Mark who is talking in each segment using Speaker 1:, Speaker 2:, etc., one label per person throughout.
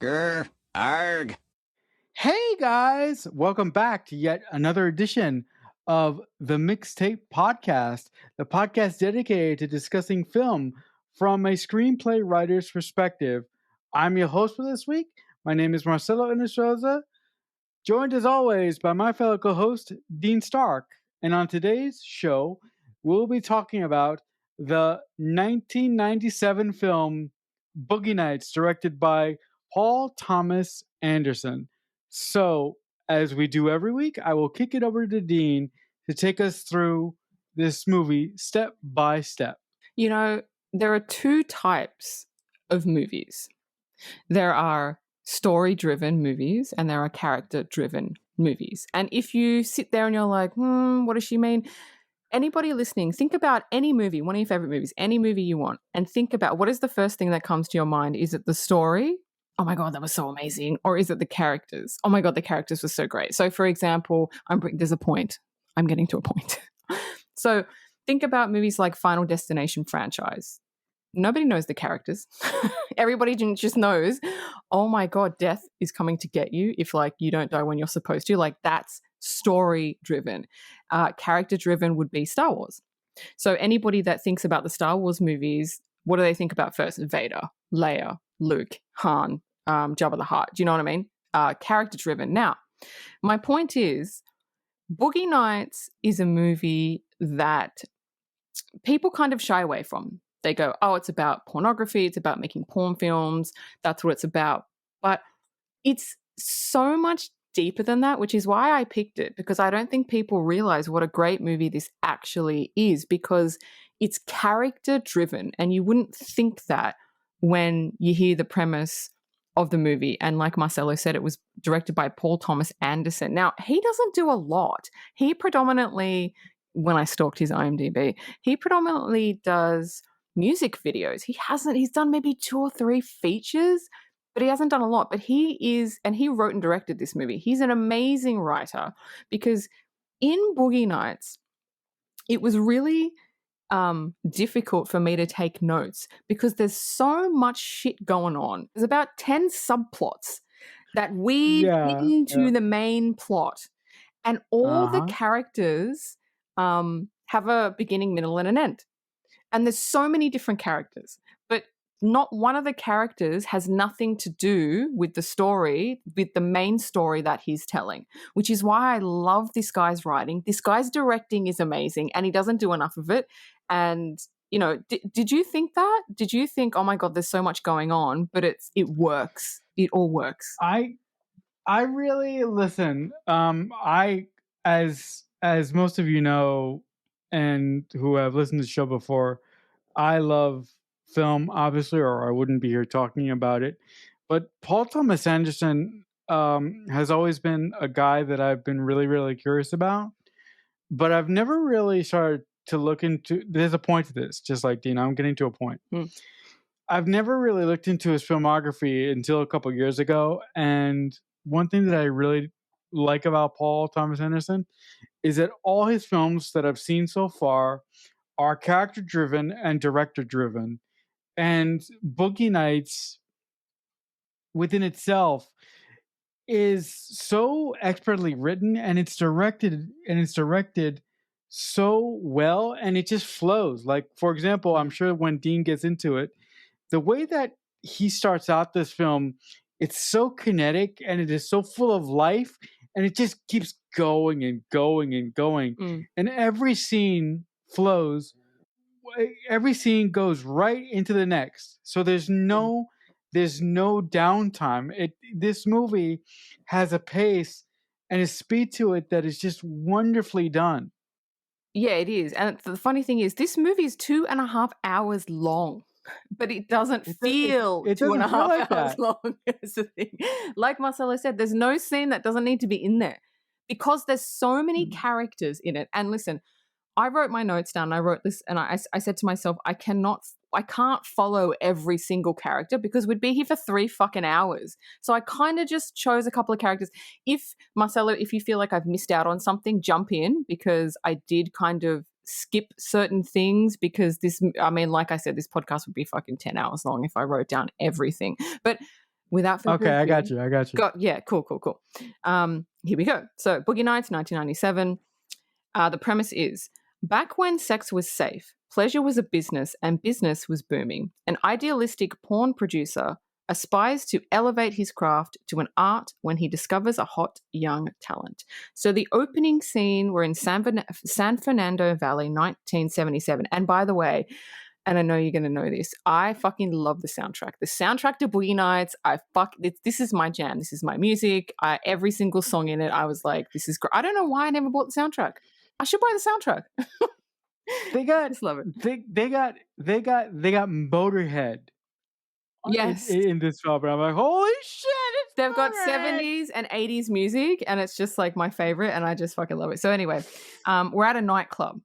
Speaker 1: Grr, arg.
Speaker 2: Hey guys, welcome back to yet another edition of the Mixtape Podcast, the podcast dedicated to discussing film from a screenplay writer's perspective. I'm your host for this week. My name is Marcelo Inestroza, joined as always by my fellow co-host Dean Stark. And on today's show, we'll be talking about the 1997 film Boogie Nights, directed by Paul Thomas Anderson. So, as we do every week, I will kick it over to Dean to take us through this movie step by step.
Speaker 3: You know, there are two types of movies. There are story-driven movies and there are character-driven movies. And if you sit there and you're like, what does she mean? Anybody listening, think about any movie, one of your favorite movies, any movie you want, and think about what is the first thing that comes to your mind. Is it the story? Oh my God, that was so amazing. Or is it the characters? Oh my God, the characters were so great. So for example, there's a point. I'm getting to a point. So think about movies like Final Destination franchise. Nobody knows the characters. Everybody just knows, oh my God, death is coming to get you if you don't die when you're supposed to. That's story driven. Character driven would be Star Wars. So anybody that thinks about the Star Wars movies, what do they think about first? Vader, Leia, Luke, Han, Jabba the Hutt. Do you know what I mean? Character driven. Now, my point is, Boogie Nights is a movie that people kind of shy away from. They go, oh, it's about pornography. It's about making porn films. That's what it's about. But it's so much deeper than that, which is why I picked it, because I don't think people realize what a great movie this actually is, because it's character driven. And you wouldn't think that when you hear the premise of the movie. And like Marcelo said, it was directed by Paul Thomas Anderson. Now, he doesn't do a lot. He predominantly, when I stalked his IMDb, he predominantly does music videos. He's done maybe 2 or 3 features, but he hasn't done a lot. But he wrote and directed this movie. He's an amazing writer, because in Boogie Nights, it was really difficult for me to take notes because there's so much shit going on. There's about 10 subplots that weave into the main plot, and all the characters have a beginning, middle, and an end. And there's so many different characters, but not one of the characters has nothing to do with the story, with the main story that he's telling, which is why I love this guy's writing. This guy's directing is amazing, and he doesn't do enough of it. And, did you think that? Did you think, oh my God, there's so much going on, but it works. It all works.
Speaker 2: I really listen. As most of you know, and who have listened to the show before, I love film, obviously, or I wouldn't be here talking about it. But Paul Thomas Anderson has always been a guy that I've been really, really curious about. But I've never really started to look into. There's a point to this, just like Dean. I'm getting to a point. I've never really looked into his filmography until a couple years ago. And one thing that I really like about Paul Thomas Anderson is that all his films that I've seen so far are character driven and director driven. And Boogie Nights within itself is so expertly written, and it's directed so well, and it just flows. Like, for example, I'm sure when Dean gets into it, the way that he starts out this film, it's so kinetic and it is so full of life, and it just keeps going and going and going. And every scene flows. Every scene goes right into the next. So there's no downtime. This movie has a pace and a speed to it that is just wonderfully done.
Speaker 3: Yeah, it is. And the funny thing is, this movie is 2.5 hours long, but it doesn't feel
Speaker 2: it
Speaker 3: two and a
Speaker 2: doesn't feel
Speaker 3: half
Speaker 2: like
Speaker 3: hours
Speaker 2: that.
Speaker 3: long. Is the thing. Like Marcelo said, there's no scene that doesn't need to be in there, because there's so many characters in it. And listen, I wrote my notes down. I wrote this, and I said to myself, I can't follow every single character because we'd be here for 3 fucking hours. So I kind of just chose a couple of characters. If Marcelo, if you feel like I've missed out on something, jump in, because I did kind of skip certain things, because like I said, this podcast would be fucking 10 hours long if I wrote down everything. But Without further
Speaker 2: Okay, I
Speaker 3: ado,
Speaker 2: got you. I got you.
Speaker 3: yeah, cool. Here we go. So, Boogie Nights, 1997. The premise is back when sex was safe, pleasure was a business, and business was booming. An idealistic porn producer aspires to elevate his craft to an art when he discovers a hot young talent. So, the opening scene, we're in San Fernando Valley, 1977. And by the way, and I know you're going to know this, I fucking love the soundtrack. The soundtrack to Boogie Nights, this is my jam. This is my music. Every single song in it, I was like, this is great. I don't know why I never bought the soundtrack. I should buy the soundtrack.
Speaker 2: They got
Speaker 3: Just love it.
Speaker 2: they got Motorhead
Speaker 3: Yes.
Speaker 2: in this film. And I'm like, holy shit! It's
Speaker 3: They've got
Speaker 2: Motorhead!
Speaker 3: 70s and 80s music, and it's just like my favorite, and I just fucking love it. So anyway, we're at a nightclub.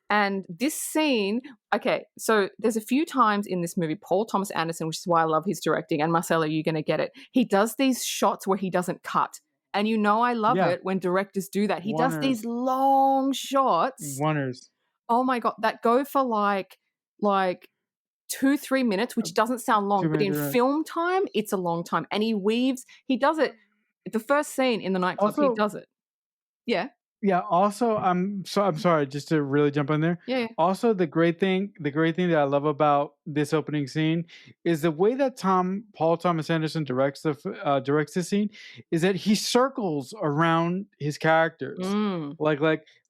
Speaker 3: And this scene, okay, so there's a few times in this movie, Paul Thomas Anderson, which is why I love his directing, and Marcelo, you're going to get it. He does these shots where he doesn't cut. And you know I love
Speaker 2: Yeah.
Speaker 3: it when directors do that. He does
Speaker 2: Wonders.
Speaker 3: these long shots.
Speaker 2: Wonders.
Speaker 3: Oh my God, that go for like 2-3 minutes, which doesn't sound long, but in film time, it's a long time. And he does it. The first scene in the nightclub, he does it. Yeah.
Speaker 2: Yeah. Also, I'm sorry, just to really jump in there.
Speaker 3: Yeah.
Speaker 2: Also, the great thing that I love about this opening scene is the way that Paul Thomas Anderson directs the scene is that he circles around his characters,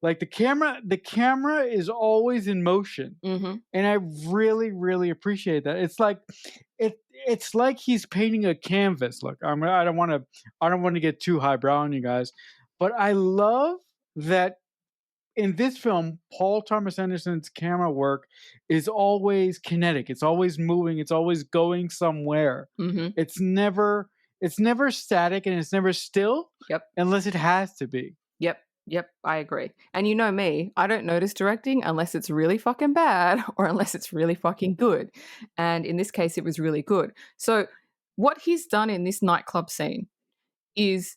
Speaker 2: like the camera is always in motion, and I really really appreciate that. It's like he's painting a canvas. Look, I don't want to get too highbrow on you guys, but I love that in this film, Paul Thomas Anderson's camera work is always kinetic. It's always moving. It's always going somewhere. It's never static, and it's never still.
Speaker 3: Yep.
Speaker 2: Unless it has to be.
Speaker 3: Yep, I agree. And you know me, I don't notice directing unless it's really fucking bad or unless it's really fucking good. And in this case, it was really good. So what he's done in this nightclub scene is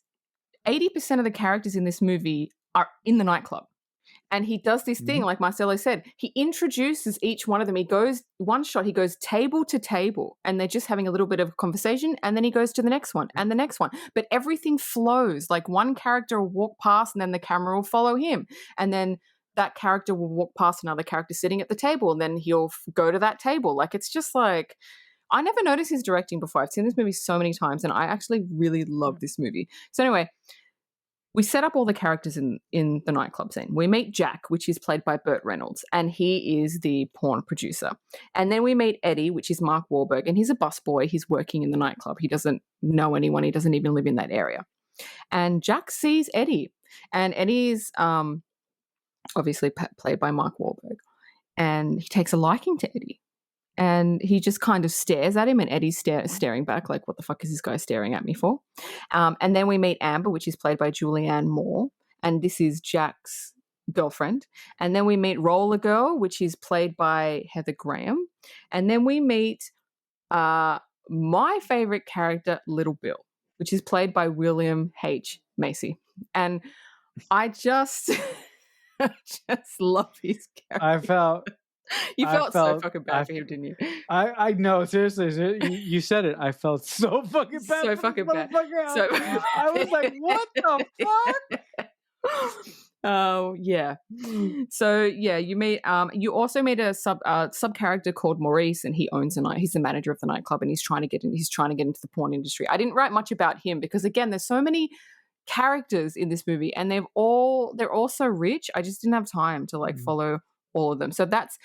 Speaker 3: 80% of the characters in this movie are in the nightclub. And he does this thing, like Marcelo said, he introduces each one of them. He goes table to table, and they're just having a little bit of conversation, and then he goes to the next one and the next one. But everything flows. Like one character will walk past, and then the camera will follow him. And then that character will walk past another character sitting at the table, and then he'll go to that table. Like, it's just like, I never noticed his directing before. I've seen this movie so many times, and I actually really love this movie. So anyway, we set up all the characters in the nightclub scene. We meet Jack, which is played by Burt Reynolds, and he is the porn producer. And then we meet Eddie, which is Mark Wahlberg, and he's a busboy. He's working in the nightclub. He doesn't know anyone. He doesn't even live in that area. And Jack sees Eddie, and Eddie is obviously played by Mark Wahlberg, and he takes a liking to Eddie. And he just kind of stares at him, and Eddie's staring back like, what the fuck is this guy staring at me for? And then we meet Amber, which is played by Julianne Moore, and this is Jack's girlfriend. And then we meet Roller Girl, which is played by Heather Graham. And then we meet my favorite character, Little Bill, which is played by William H. Macy. And I just, I just love his character. You felt so fucking bad for him, didn't you?
Speaker 2: I know, seriously. You said it. I felt so fucking bad.
Speaker 3: So fucking bad.
Speaker 2: So, I was like, what the fuck?
Speaker 3: Oh, yeah. So, yeah, you meet, you also meet a sub character called Maurice, and he owns he's the manager of the nightclub, and he's trying to get into the porn industry. I didn't write much about him because, again, there's so many characters in this movie, and they're all so rich. I just didn't have time to follow all of them. So that's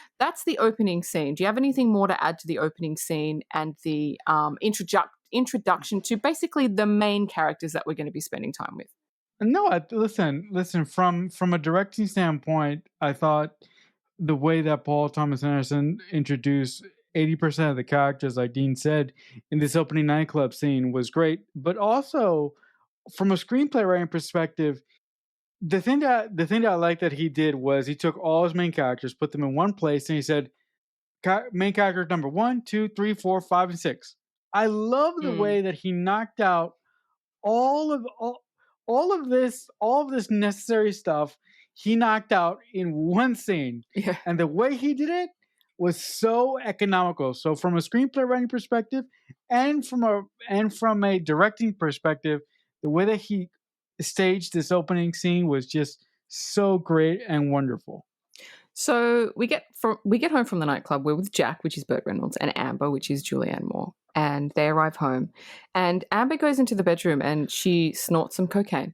Speaker 3: the opening scene. Do you have anything more to add to the opening scene and the introduction to basically the main characters that we're going to be spending time with?
Speaker 2: No, listen. From a directing standpoint, I thought the way that Paul Thomas Anderson introduced 80% of the characters, like Dean said, in this opening nightclub scene was great. But also, from a screenplay writing perspective, the thing that I like that he did was he took all his main characters, put them in one place, and he said, main character number 1, 2, 3, 4, 5, and 6. I love the way that he knocked out all of this necessary stuff. He knocked out in one scene, and the way he did it was so economical. So from a screenplay writing perspective, and from a directing perspective, the way that he staged this opening scene was just so great and wonderful.
Speaker 3: So we get home from the nightclub. We're with Jack, which is Burt Reynolds, and Amber, which is Julianne Moore. And they arrive home. And Amber goes into the bedroom and she snorts some cocaine.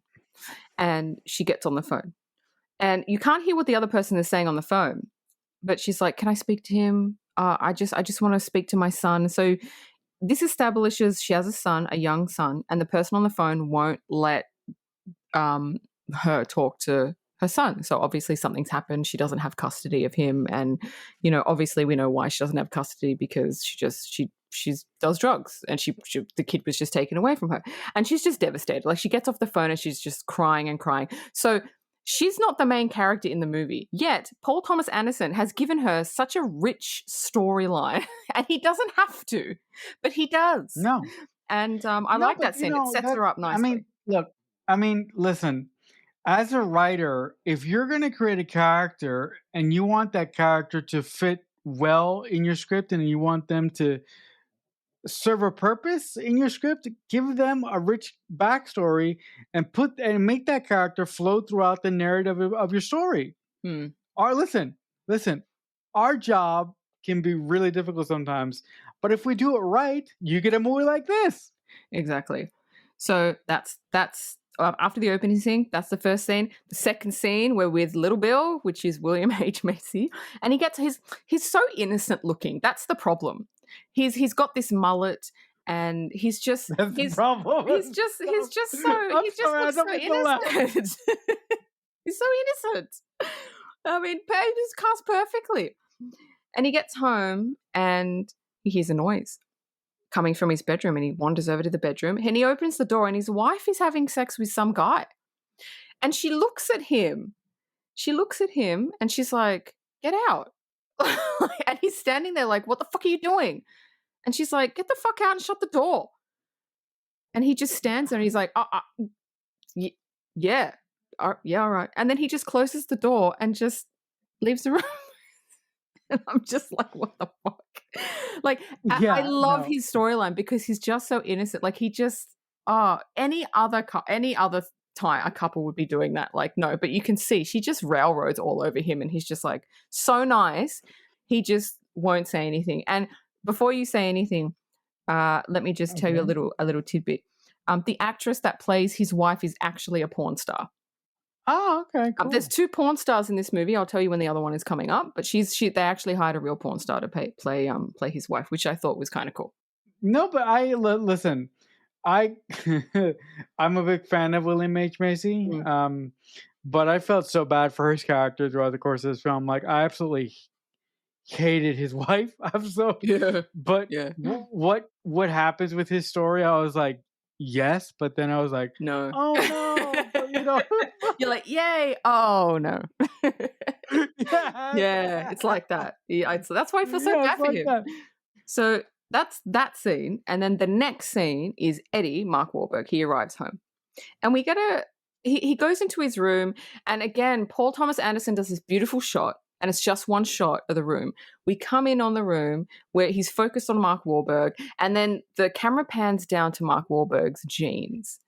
Speaker 3: And she gets on the phone. And you can't hear what the other person is saying on the phone. But she's like, "Can I speak to him? I just want to speak to my son." So this establishes she has a son, a young son, and the person on the phone won't let um, her talk to her son. So obviously something's happened. She doesn't have custody of him, and obviously we know why she doesn't have custody, because she does drugs, and the kid was just taken away from her, and she's just devastated. Like, she gets off the phone and she's just crying and crying. So she's not the main character in the movie, yet Paul Thomas Anderson has given her such a rich storyline, and he doesn't have to, but he does.
Speaker 2: No,
Speaker 3: And I
Speaker 2: no,
Speaker 3: like
Speaker 2: but
Speaker 3: that scene. It sets her up
Speaker 2: I
Speaker 3: nicely.
Speaker 2: mean, look, listen. As a writer, if you're going to create a character and you want that character to fit well in your script and you want them to serve a purpose in your script, give them a rich backstory and make that character flow throughout the narrative of your story.
Speaker 3: Hmm.
Speaker 2: Or listen, our job can be really difficult sometimes, but if we do it right, you get a movie like this.
Speaker 3: Exactly. So that's after the opening scene. That's the first scene. The second scene, we're with Little Bill, which is William H Macy, and he's so innocent looking. That's the problem. He's got this mullet, and he's just
Speaker 2: That's the
Speaker 3: he's
Speaker 2: problem.
Speaker 3: he's just he's just so
Speaker 2: I'm
Speaker 3: he just
Speaker 2: sorry, I
Speaker 3: looks
Speaker 2: don't
Speaker 3: so
Speaker 2: mean to laugh.
Speaker 3: innocent. He's so innocent. I mean, Page is cast perfectly. And he gets home and he hears a noise coming from his bedroom, and he wanders over to the bedroom and he opens the door, and his wife is having sex with some guy. And she looks at him. She looks at him and she's like, "Get out." And he's standing there like, "What the fuck are you doing?" And she's like, "Get the fuck out and shut the door." And he just stands there and he's like, yeah, yeah, all right." And then he just closes the door and just leaves the room. And I'm just like, what the fuck? Like, I
Speaker 2: Yeah,
Speaker 3: love
Speaker 2: no.
Speaker 3: his storyline because he's just so innocent. Like, he just, any other time a couple would be doing that. Like, no, but you can see she just railroads all over him, and he's just like so nice. He just won't say anything. And before you say anything, let me just tell you
Speaker 2: Okay.
Speaker 3: a little tidbit. The actress that plays his wife is actually a porn star.
Speaker 2: Oh, okay,
Speaker 3: There's
Speaker 2: cool.
Speaker 3: 2 porn stars in this movie. I'll tell you when the other one is coming up. But they actually hired a real porn star to play his wife, which I thought was kind of cool.
Speaker 2: No, but listen. I I'm a big fan of William H Macy.
Speaker 3: Mm.
Speaker 2: But I felt so bad for his character throughout the course of this film. Like, I absolutely hated his wife. I'm so.
Speaker 3: Yeah,
Speaker 2: But
Speaker 3: yeah.
Speaker 2: what happens with his story? I was like, yes, but then I was like,
Speaker 3: No.
Speaker 2: oh no, but
Speaker 3: You're like, yay! Oh no.
Speaker 2: yeah,
Speaker 3: Yeah, it's like that. Yeah, so that's why I feel so
Speaker 2: yeah,
Speaker 3: bad
Speaker 2: it's
Speaker 3: for
Speaker 2: like
Speaker 3: him.
Speaker 2: that.
Speaker 3: So that's that scene, and then the next scene is Eddie, Mark Wahlberg. He arrives home, and we get he goes into his room, and again, Paul Thomas Anderson does this beautiful shot, and it's just one shot of the room. We come in on the room where he's focused on Mark Wahlberg, and then the camera pans down to Mark Wahlberg's jeans,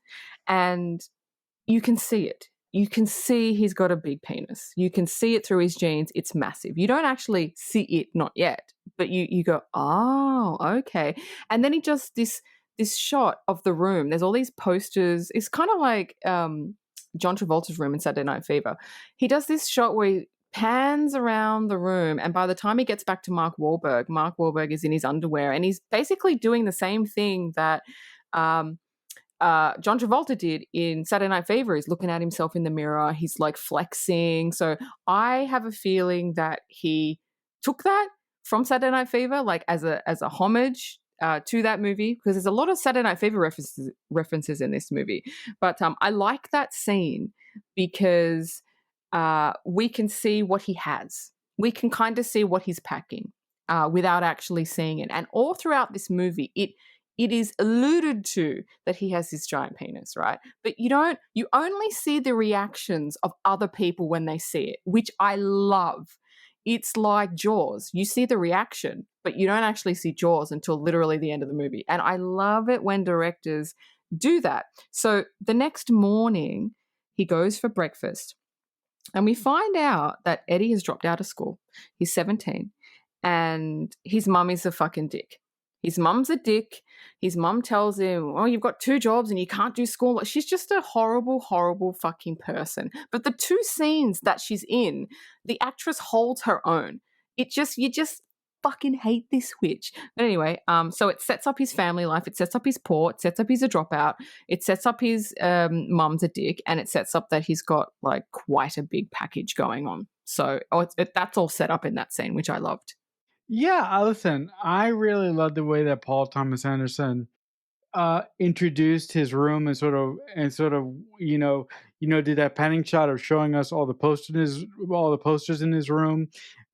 Speaker 3: and you can see it. You can see he's got a big penis. You can see it through his jeans. It's massive. You don't actually see it, not yet, but you go, oh, okay. And then he just this shot of the room. There's all these posters. It's kind of like John Travolta's room in Saturday Night Fever. He does this shot where he pans around the room, and by the time he gets back to Mark Wahlberg is in his underwear, and he's basically doing the same thing that John Travolta did in Saturday Night Fever. He's looking at himself in the mirror. He's like flexing. So I have a feeling that he took that from Saturday Night Fever, like as a homage to that movie, because there's a lot of Saturday Night Fever references in this movie. But I like that scene because we can see what he has. We can kind of see what he's packing without actually seeing it. And all throughout this movie, it is alluded to that he has this giant penis, right? But you only see the reactions of other people when they see it, which I love. it's like Jaws. You see the reaction, but you don't actually see Jaws until literally the end of the movie. And I love it when directors do that. So the next morning, he goes for breakfast, and we find out that Eddie has dropped out of school. He's 17, and his mum is a fucking dick. His mum's a dick. His mum tells him, oh, you've got 2 jobs and you can't do school. Like, she's just a horrible, horrible fucking person. But the 2 scenes that she's in, the actress holds her own. You just fucking hate this witch. But anyway, so it sets up his family life. It sets up his poor. It sets up he's a dropout. It sets up his mum's a dick. And it sets up that he's got like quite a big package going on. So that's all set up in that scene, which I loved.
Speaker 2: Yeah, listen, I really love the way that Paul Thomas Anderson introduced his room and sort of did that panning shot of showing us all the posters in his room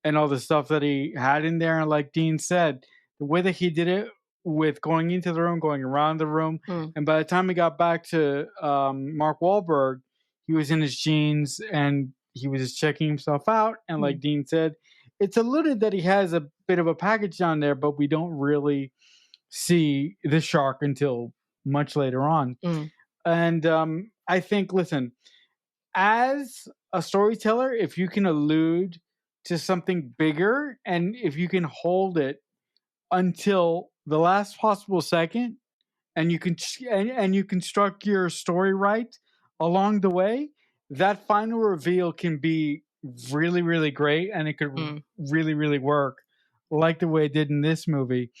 Speaker 2: and all the stuff that he had in there. And like Dean said, the way that he did it with going into the room, going around the room, and by the time he got back to Mark Wahlberg, he was in his jeans and he was just checking himself out. And like Dean said, it's alluded that he has a bit of a package down there, but we don't really see the shark until much later on. And I think, listen, as a storyteller, if you can allude to something bigger and if you can hold it until the last possible second, and you can and you construct your story right along the way, that final reveal can be really, really great, and it could really, really work like the way it did in this movie.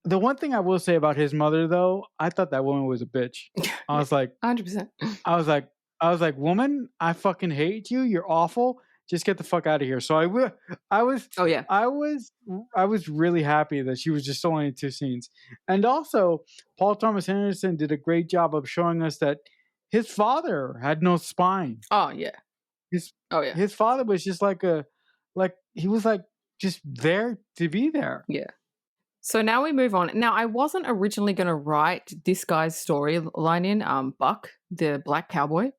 Speaker 2: The one thing I will say about his mother, though, I thought that woman was a bitch. I was like,
Speaker 3: 100%.
Speaker 2: I was like, woman, I fucking hate you. You're awful. Just get the fuck out of here. So I was really happy that she was just only in 2 scenes. And also, Paul Thomas Anderson did a great job of showing us that his father had no spine.
Speaker 3: Oh yeah.
Speaker 2: His father was just he was just there to be there.
Speaker 3: Yeah. So now we move on. Now, I wasn't originally going to write this guy's storyline in, Buck, the black cowboy,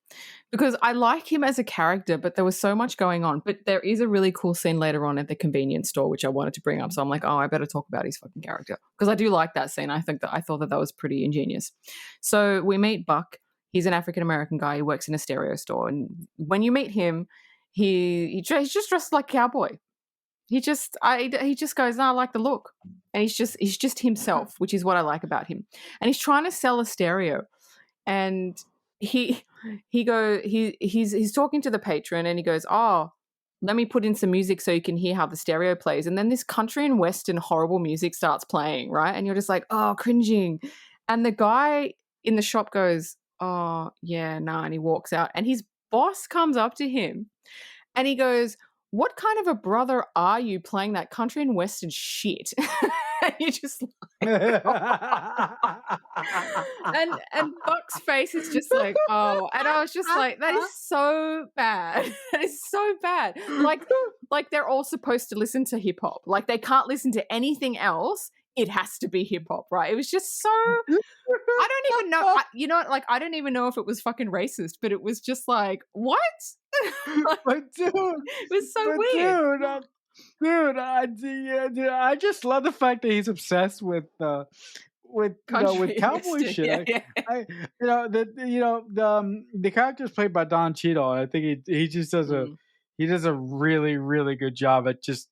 Speaker 3: because I like him as a character, but there was so much going on. But there is a really cool scene later on at the convenience store, which I wanted to bring up. So I'm like, oh, I better talk about his fucking character, because I do like that scene. I thought that was pretty ingenious. So we meet Buck. He's an African-American guy. He works in a stereo store. And when you meet him, he's just dressed like a cowboy. He just goes, no, I like the look. And he's just himself, which is what I like about him. And he's trying to sell a stereo. And he's talking to the patron and he goes, oh, let me put in some music so you can hear how the stereo plays. And then this country and western horrible music starts playing, right? And you're just like, oh, cringing. And the guy in the shop goes, oh, yeah, nah. And he walks out. And his boss comes up to him and he goes, what kind of a brother are you playing that country and western shit? And you're just like, and Buck's face is just like, oh, and I was just like, that is so bad. That is so bad. Like they're all supposed to listen to hip hop. Like they can't listen to anything else. It has to be hip hop, right? It was just so. I don't even know. I don't even know if it was fucking racist, but it was just like, what?
Speaker 2: But dude,
Speaker 3: it was so weird.
Speaker 2: Dude, I just love the fact that he's obsessed with with cowboy shit.
Speaker 3: Yeah.
Speaker 2: The character is played by Don Cheadle. I think he just does a really, really good job at just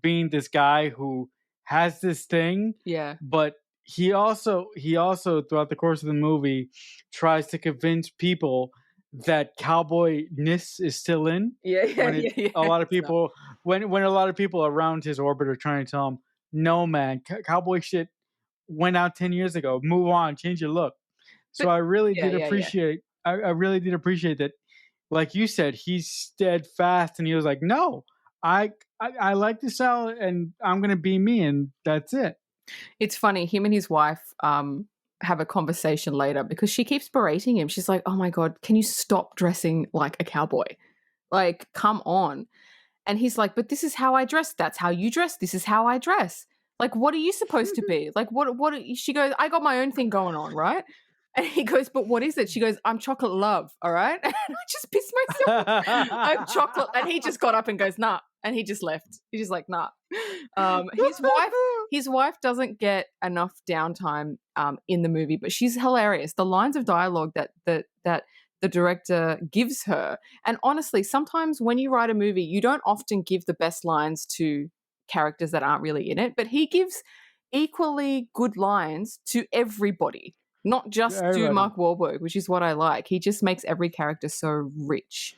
Speaker 2: being this guy who has this thing.
Speaker 3: Yeah.
Speaker 2: But he also throughout the course of the movie tries to convince people that cowboyness is still in. A lot of people when a lot of people around his orbit are trying to tell him, no man, cowboy shit went out 10 years ago. Move on, change your look. So I really did appreciate I really did appreciate that, like you said, he's steadfast and he was like, no, I like this style and I'm gonna be me and that's it.
Speaker 3: It's funny, him and his wife have a conversation later because she keeps berating him. She's like, oh my God, can you stop dressing like a cowboy? Like, come on. And he's like, but this is how I dress. That's how you dress. This is how I dress. Like, what are you supposed to be? Like, she goes, I got my own thing going on, right? And he goes, but what is it? She goes, I'm chocolate love, all right? And I just pissed myself. I'm chocolate. And he just got up and goes, nah, and he just left. He's just like, nah. His wife doesn't get enough downtime in the movie, but she's hilarious. The lines of dialogue that the director gives her, and honestly, sometimes when you write a movie, you don't often give the best lines to characters that aren't really in it, but he gives equally good lines to everybody, not just to
Speaker 2: Everybody.
Speaker 3: Mark Wahlberg, which is what I like. He just makes every character so rich.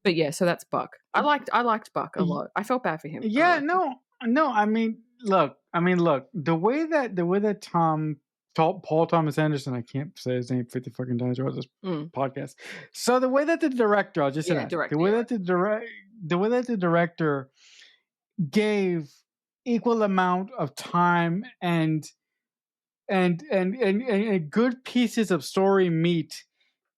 Speaker 3: But yeah, so that's Buck. I liked Buck a lot. I felt bad for him.
Speaker 2: Yeah, no. I mean, look. The way that Paul Thomas Anderson, I can't say his name 50 fucking times throughout this podcast. So the way that the director, I'll just say that.
Speaker 3: Director,
Speaker 2: the way that the director gave equal amount of time and good pieces of story meat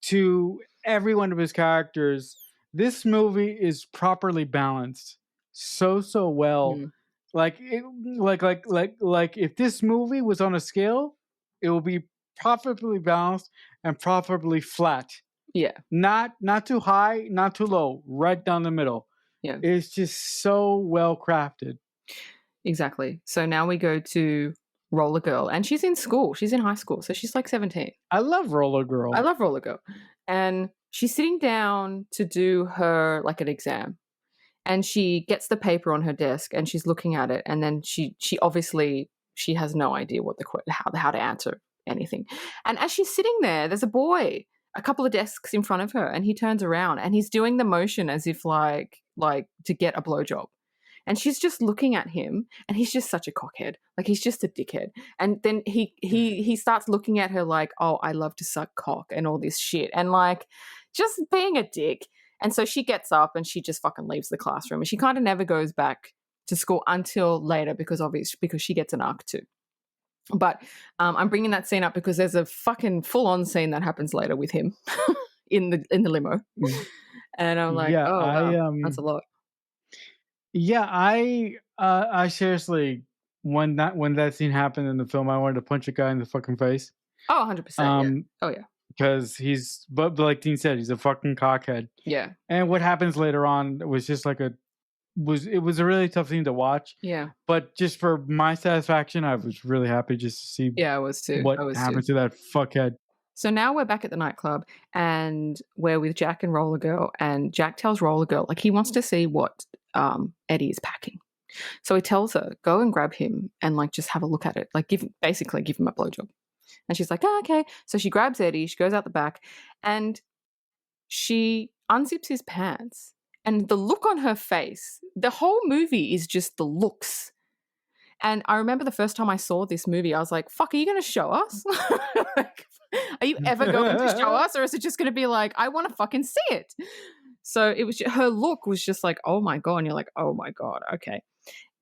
Speaker 2: to every one of his characters. This movie is properly balanced so well. Like if this movie was on a scale, it will be properly balanced and properly flat.
Speaker 3: Yeah.
Speaker 2: Not too high, not too low, right down the middle.
Speaker 3: Yeah.
Speaker 2: It's just so well crafted.
Speaker 3: Exactly. So now we go to Roller Girl, and she's in school. She's in high school, so she's like 17.
Speaker 2: I love Roller Girl.
Speaker 3: And she's sitting down to do her like an exam, and she gets the paper on her desk and she's looking at it, and then she obviously she has no idea what how to answer anything. And as she's sitting there, there's a boy a couple of desks in front of her, and he turns around and he's doing the motion as if like to get a blowjob. And she's just looking at him, and he's just such a cockhead. Like, he's just a dickhead. And then he starts looking at her like, oh, I love to suck cock and all this shit. And like, just being a dick. And so she gets up and she just fucking leaves the classroom. And she kind of never goes back to school until later because she gets an arc too. But I'm bringing that scene up because there's a fucking full-on scene that happens later with him in the limo. And I'm like,
Speaker 2: Yeah,
Speaker 3: wow, that's a lot.
Speaker 2: Yeah, I seriously, when that scene happened in the film, I wanted to punch a guy in the fucking face.
Speaker 3: Oh, 100%. Yeah. Oh, yeah.
Speaker 2: Because but like Dean said, he's a fucking cockhead.
Speaker 3: Yeah.
Speaker 2: And what happens later on was just like it was a really tough thing to watch.
Speaker 3: Yeah.
Speaker 2: But just for my satisfaction, I was really happy just to see.
Speaker 3: Yeah, I was too.
Speaker 2: What happened to that fuckhead.
Speaker 3: So now we're back at the nightclub, and we're with Jack and Roller Girl, and Jack tells Roller Girl, like, he wants to see what Eddie is packing. So he tells her, go and grab him and like just have a look at it. Like basically give him a blowjob. And she's like, oh, okay. So she grabs Eddie, she goes out the back, and she unzips his pants. And the look on her face, the whole movie is just the looks. And I remember the first time I saw this movie, I was like, fuck, are you going to show us? Like, are you ever going to show us? Or is it just going to be like, I want to fucking see it? So it was, her look was just like, oh my God. And you're like, oh my God. Okay.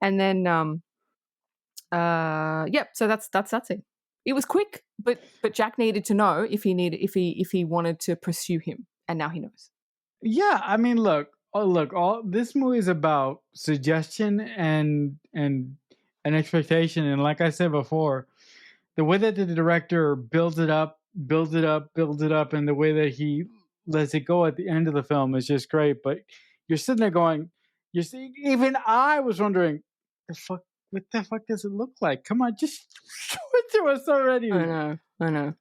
Speaker 3: And then, so that's it. It was quick, but Jack needed to know if he wanted to pursue him. And now he knows.
Speaker 2: Yeah. I mean, look, all this movie is about suggestion and expectation. And like I said before, the way that the director builds it up, and the way that he lets it go at the end of the film is just great. But you're sitting there going, even I was wondering, what the fuck does it look like? Come on, just show it to us already.
Speaker 3: I know.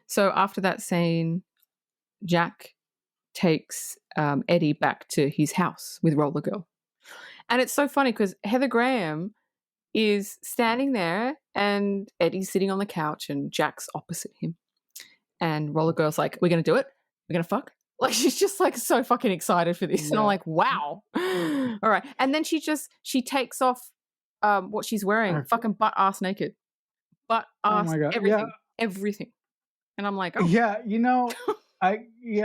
Speaker 3: So after that scene, Jack takes Eddie back to his house with Roller Girl. And it's so funny because Heather Graham is standing there and Eddie's sitting on the couch and Jack's opposite him. And Roller Girl's like, we're going to do it? We're going to fuck? Like, she's just like so fucking excited for this. Yeah. And I'm like, wow. All right. And then she takes off what she's wearing, fucking butt ass naked. Butt ass, everything. And I'm like, oh.
Speaker 2: Yeah,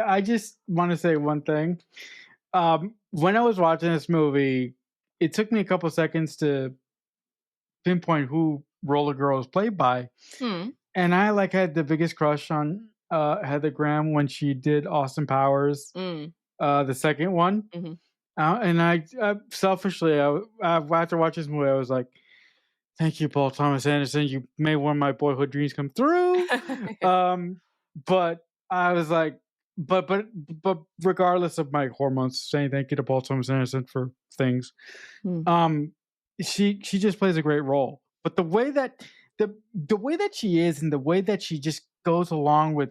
Speaker 2: I just want to say one thing. When I was watching this movie, it took me a couple seconds to pinpoint who Roller Girl is played by. And I had the biggest crush on Heather Graham when she did Austin Powers, the second one.
Speaker 3: Mm-hmm.
Speaker 2: And I selfishly, after watching this movie, I was like, thank you, Paul Thomas Anderson. You made one of my boyhood dreams come through. But I was like, but regardless of my hormones, saying thank you to Paul Thomas Anderson for things,
Speaker 3: Mm.
Speaker 2: um, she just plays a great role. But the way that she is, and the way that she just goes along with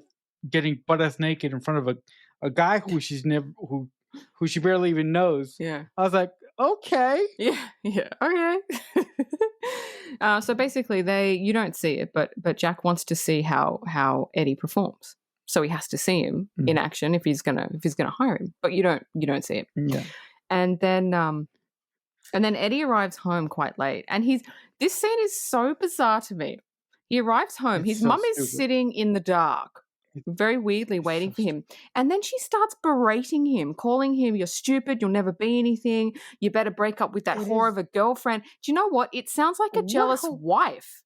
Speaker 2: getting butt ass naked in front of a guy who she barely even knows,
Speaker 3: Yeah.
Speaker 2: I was like, okay.
Speaker 3: Yeah. Yeah. Okay. So basically, you don't see it, but Jack wants to see how Eddie performs. So he has to see him in
Speaker 2: Mhm.
Speaker 3: action if he's gonna hire him. But you don't see it.
Speaker 2: Yeah.
Speaker 3: And then Eddie arrives home quite late, and this scene is so bizarre to me. He arrives home.
Speaker 2: It's
Speaker 3: His
Speaker 2: so
Speaker 3: mum is
Speaker 2: stupid.
Speaker 3: sitting in the dark, very weirdly
Speaker 2: It's
Speaker 3: waiting
Speaker 2: so
Speaker 3: for him. And then she starts berating him, calling him, "You're stupid. You'll never be anything. You better break up with that
Speaker 2: It
Speaker 3: whore
Speaker 2: is
Speaker 3: of a girlfriend." Do you know what? It sounds like a
Speaker 2: what
Speaker 3: jealous
Speaker 2: her
Speaker 3: wife.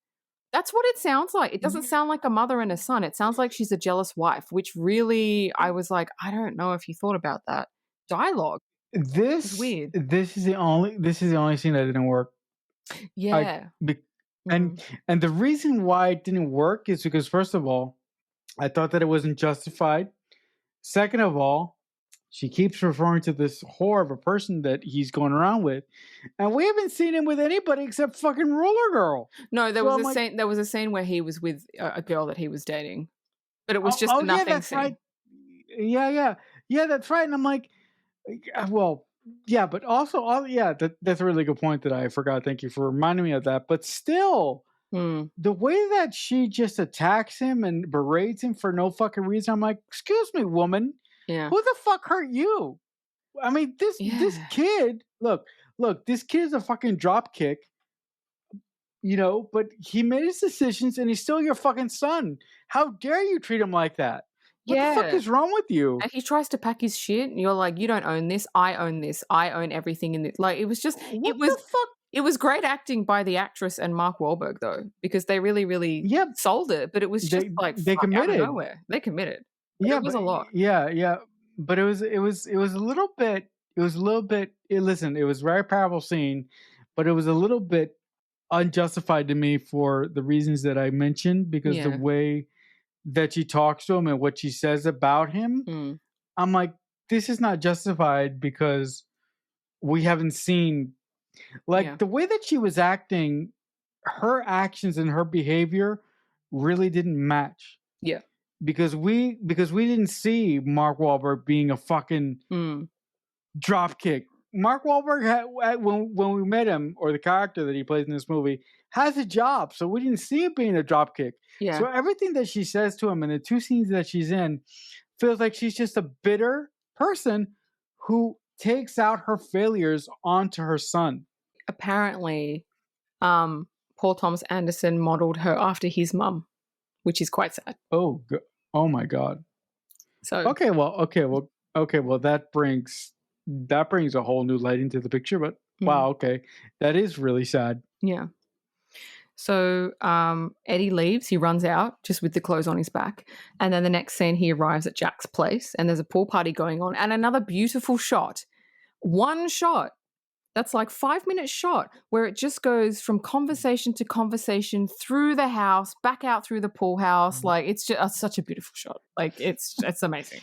Speaker 3: That's what it sounds like. It doesn't
Speaker 2: y-
Speaker 3: sound like a mother and a son. It sounds like she's a jealous wife, which really, I was like, I don't know if you thought about that dialogue. It's weird.
Speaker 2: this is the only scene that didn't work. I
Speaker 3: Yeah.
Speaker 2: be,
Speaker 3: Mm.
Speaker 2: and the reason why it didn't work is because, first of all, I thought that it wasn't justified. Second of all, she keeps referring to this whore of a person that he's going around with, and we haven't seen him with anybody except fucking Roller Girl.
Speaker 3: No, there
Speaker 2: So
Speaker 3: was
Speaker 2: I'm
Speaker 3: a
Speaker 2: like,
Speaker 3: scene. There was a scene where he was with a girl that he was dating, but it was
Speaker 2: oh,
Speaker 3: just
Speaker 2: oh
Speaker 3: a
Speaker 2: yeah,
Speaker 3: nothing
Speaker 2: that's right.
Speaker 3: scene.
Speaker 2: Yeah, that's right. And I'm like, well, yeah, but also, yeah, that's a really good point that I forgot. Thank you for reminding me of that. But still,
Speaker 3: Mm,
Speaker 2: the way that she just attacks him and berates him for no fucking reason, I'm like, excuse me, woman,
Speaker 3: yeah,
Speaker 2: who the fuck hurt you? I mean, this
Speaker 3: yeah,
Speaker 2: kid, look, this kid is a fucking drop kick, but he made his decisions and he's still your fucking son. How dare you treat him like that? What the fuck
Speaker 3: yeah.
Speaker 2: is wrong with you?
Speaker 3: And he tries to pack his shit, and you're like, "You don't own this. I own this. I own everything in this." Like it was just,
Speaker 2: What the fuck?
Speaker 3: it was great acting by the actress and Mark Wahlberg though, because they really, really
Speaker 2: Yeah,
Speaker 3: sold it. But it was just like
Speaker 2: they
Speaker 3: fuck out of
Speaker 2: committed.
Speaker 3: nowhere. They committed, but
Speaker 2: Yeah,
Speaker 3: it was
Speaker 2: but
Speaker 3: a lot.
Speaker 2: yeah, but it was a little bit. It was a little bit. Listen, it was a very powerful scene, but it was a little bit unjustified to me for the reasons that I mentioned, because the
Speaker 3: Yeah.
Speaker 2: way that she talks to him and what she says about him,
Speaker 3: Mm,
Speaker 2: I'm like, this is not justified because we haven't seen, like,
Speaker 3: yeah.
Speaker 2: the way that she was acting, her actions and her behavior really didn't match,
Speaker 3: Yeah.
Speaker 2: because we didn't see Mark Wahlberg being a fucking
Speaker 3: Mm,
Speaker 2: drop kick. Mark Wahlberg when we met him, or the character that he plays in this movie, has a job, so we didn't see him being a drop kick.
Speaker 3: yeah.
Speaker 2: So everything that she says to him in the two scenes that she's in feels like she's just a bitter person who takes out her failures onto her son.
Speaker 3: Apparently, Paul Thomas Anderson modeled her after his mum, which is quite sad.
Speaker 2: Oh my god.
Speaker 3: So,
Speaker 2: Okay, well, that brings a whole new light into the picture. But
Speaker 3: mm,
Speaker 2: wow, okay, that is really sad.
Speaker 3: yeah. So Eddie leaves. He runs out just with the clothes on his back. And then the next scene, he arrives at Jack's place and there's a pool party going on and another beautiful shot. One shot. That's like 5 minute shot where it just goes from conversation to conversation through the house, back out through the pool house. Like it's just such a beautiful shot. Like it's amazing.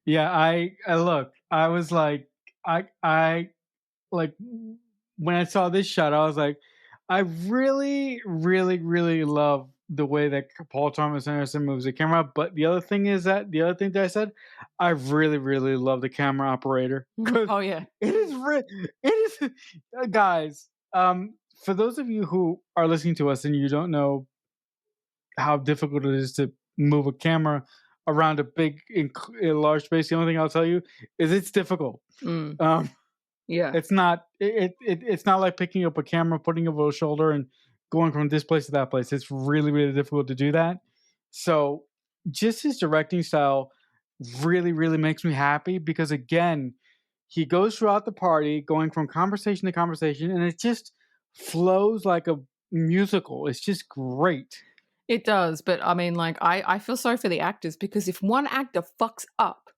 Speaker 2: Yeah, I look. I was like, I like when I saw this shot, I was like, I really, really, really love the way that Paul Thomas Anderson moves the camera. But the other thing that I said, I really, really love the camera operator, because
Speaker 3: Oh yeah.
Speaker 2: it is, guys. For those of you who are listening to us and you don't know how difficult it is to move a camera around a large space, the only thing I'll tell you is it's difficult.
Speaker 3: Mm,
Speaker 2: Um,
Speaker 3: yeah.
Speaker 2: it's not like picking up a camera, putting it over a shoulder, and going from this place to that place. It's really, really difficult to do that. So just his directing style really, really makes me happy, because again, he goes throughout the party, going from conversation to conversation, and it just flows like a musical. It's just great.
Speaker 3: It does, but I mean, like, I feel sorry for the actors because if one actor fucks up,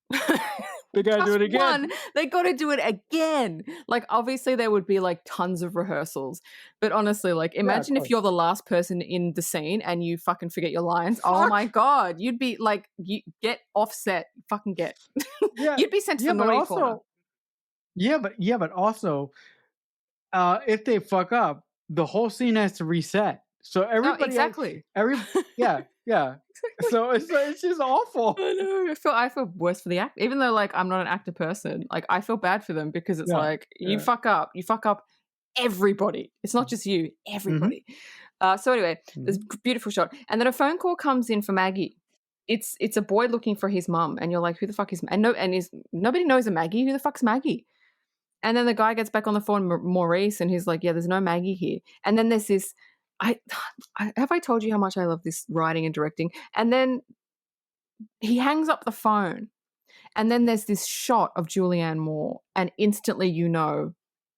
Speaker 2: They gotta do it again.
Speaker 3: They got to do it again. Like, obviously, there would be like tons of rehearsals, but honestly, like, imagine if you're the last person in the scene and you fucking forget your lines. Oh my god, you'd be like, you get offset, fucking get.
Speaker 2: Yeah,
Speaker 3: You'd be sent to the naughty corner.
Speaker 2: but also, if they fuck up, the whole scene has to reset. So everybody,
Speaker 3: exactly.
Speaker 2: Yeah.
Speaker 3: Exactly.
Speaker 2: So it's just awful.
Speaker 3: I know. I feel worse for the actor, even though like I'm not an actor person. Like I feel bad for them because it's like you fuck up everybody. It's not just you, everybody. So anyway, this beautiful shot, and then a phone call comes in for Maggie. It's a boy looking for his mum, and you're like, who the fuck is? Nobody knows a Maggie. Who the fuck's Maggie? And then the guy gets back on the phone, Maurice, and he's like, yeah, there's no Maggie here. And then there's this. Have I told you how much I love this writing and directing? And then he hangs up the phone, and then there's this shot of Julianne Moore, and instantly you know,